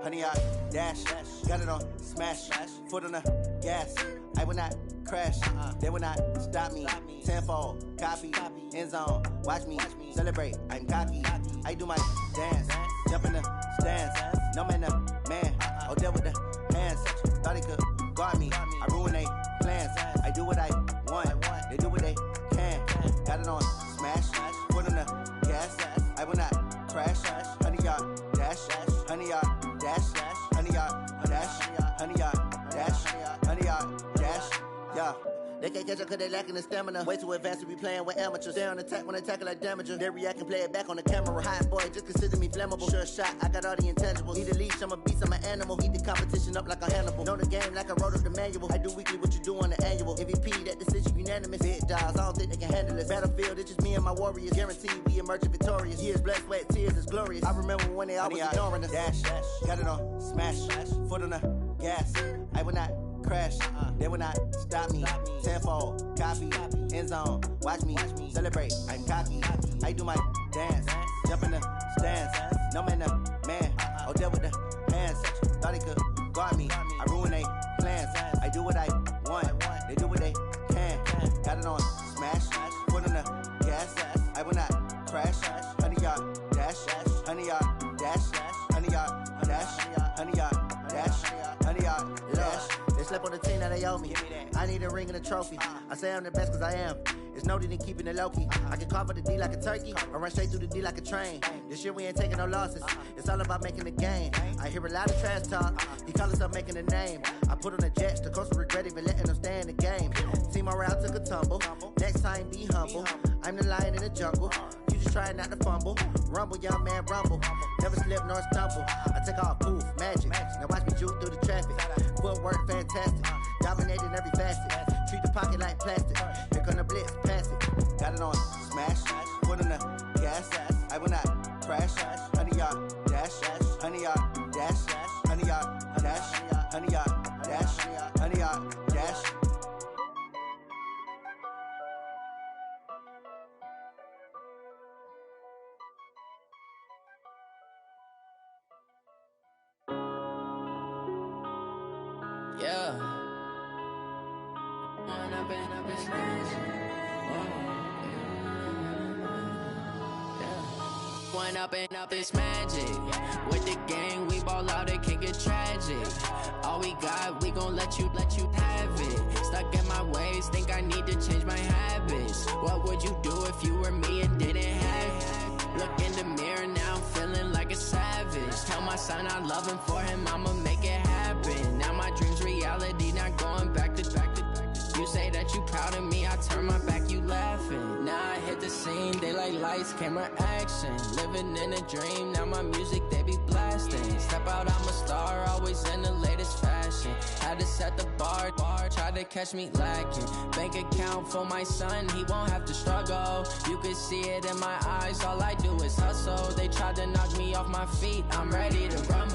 Honey, I dash, got it on smash, foot on the gas. I will not crash, they will not stop me. Tenfold, copy, end zone, watch me celebrate. I'm cocky, I do my dance, jump in the stands. No man, man, oh deal with the hands. Thought he could guard me, I ruin they plans. I do what I want, they do what they can. Got it on smash, foot on the gas. I will not crash, honey, y'all dash, honey, y'all dash, honey, y'all dash, honey, y'all dash, honey, y'all dash, yeah. They can't catch up cause they lacking the stamina. Way too advanced to be playing with amateurs. Stay on attack when I tackle like damager. They react and play it back on the camera. Hot boy, just consider me flammable. Sure shot, I got all the intangibles. Need a leash, I'm a beast, I'm an animal. Eat the competition up like a Hannibal. Know the game like I wrote up the manual. I do weekly what you do on the annual. MVP, that decision unanimous. Big dogs, I don't think they can handle this. Battlefield, it's just me and my warriors. Guaranteed we emerge victorious. Years, blood, sweat, tears, it's glorious. I remember when they always ignoring us. Dash, got it on smash, foot on the gas. I will not crash, they will not stop me. Tenfold, copy, end zone, watch me celebrate. I'm cocky, I do my dance, jump in the stands. No man, man, oh deal with the hands. Thought he could guard me, I ruin they plans. I do what I want, they do what they can. Got it on smash, foot on the gas. I will not crash, honey, y'all dash, honey, y'all dash, honey, y'all dash, honey, y'all dash, honey, y'all dash. They slept on the team that they owe me. I need a ring and a trophy. I say I'm the best cause I am. It's no need in keeping it low-key. I can carve up the D like a turkey or run straight through the D like a train. This year we ain't taking no losses. It's all about making the game. I hear a lot of trash talk. He call himself making a name. I put on the Jets. The coach will regret even letting them stay in the game. Team morale took a tumble. Next time be humble. I'm the lion in the jungle. You just trying not to fumble. Rumble, young man, rumble. Never slip nor stumble. I take off, poof, magic. Now watch me juke through the traffic. Footwork fantastic. Dominating every facet. Treat the pocket like plastic. Here come the blitz, pass it. Got it on smash. Foot on the gas. I will not crash. Honey, y'all dash. Honey, y'all dash. Honey, y'all dash. Honey, y'all dash. Honey, y'all dash. Yeah. one up and up, it's magic. With the gang, we ball out, it can get tragic. All we got, we gon' let you have it. Stuck in my ways, think I need to change my habits. What would you do if you were me and didn't have it? Look in the mirror now, I'm feeling like a savage. Tell my son I love him, for him I'ma make it happen. Now my dream's reality, not going back to back. You say that you proud of me, I turn my back, you laughing. Now I hit the scene, they like lights, camera, action. Living in a dream, now my music, they be blasting. Step out, I'm a star, always in the latest fashion. Had to set the bar, try to catch me lacking. Bank account for my son, he won't have to struggle. You can see it in my eyes, all I do is hustle. They tried to knock me off my feet, I'm ready to rumble.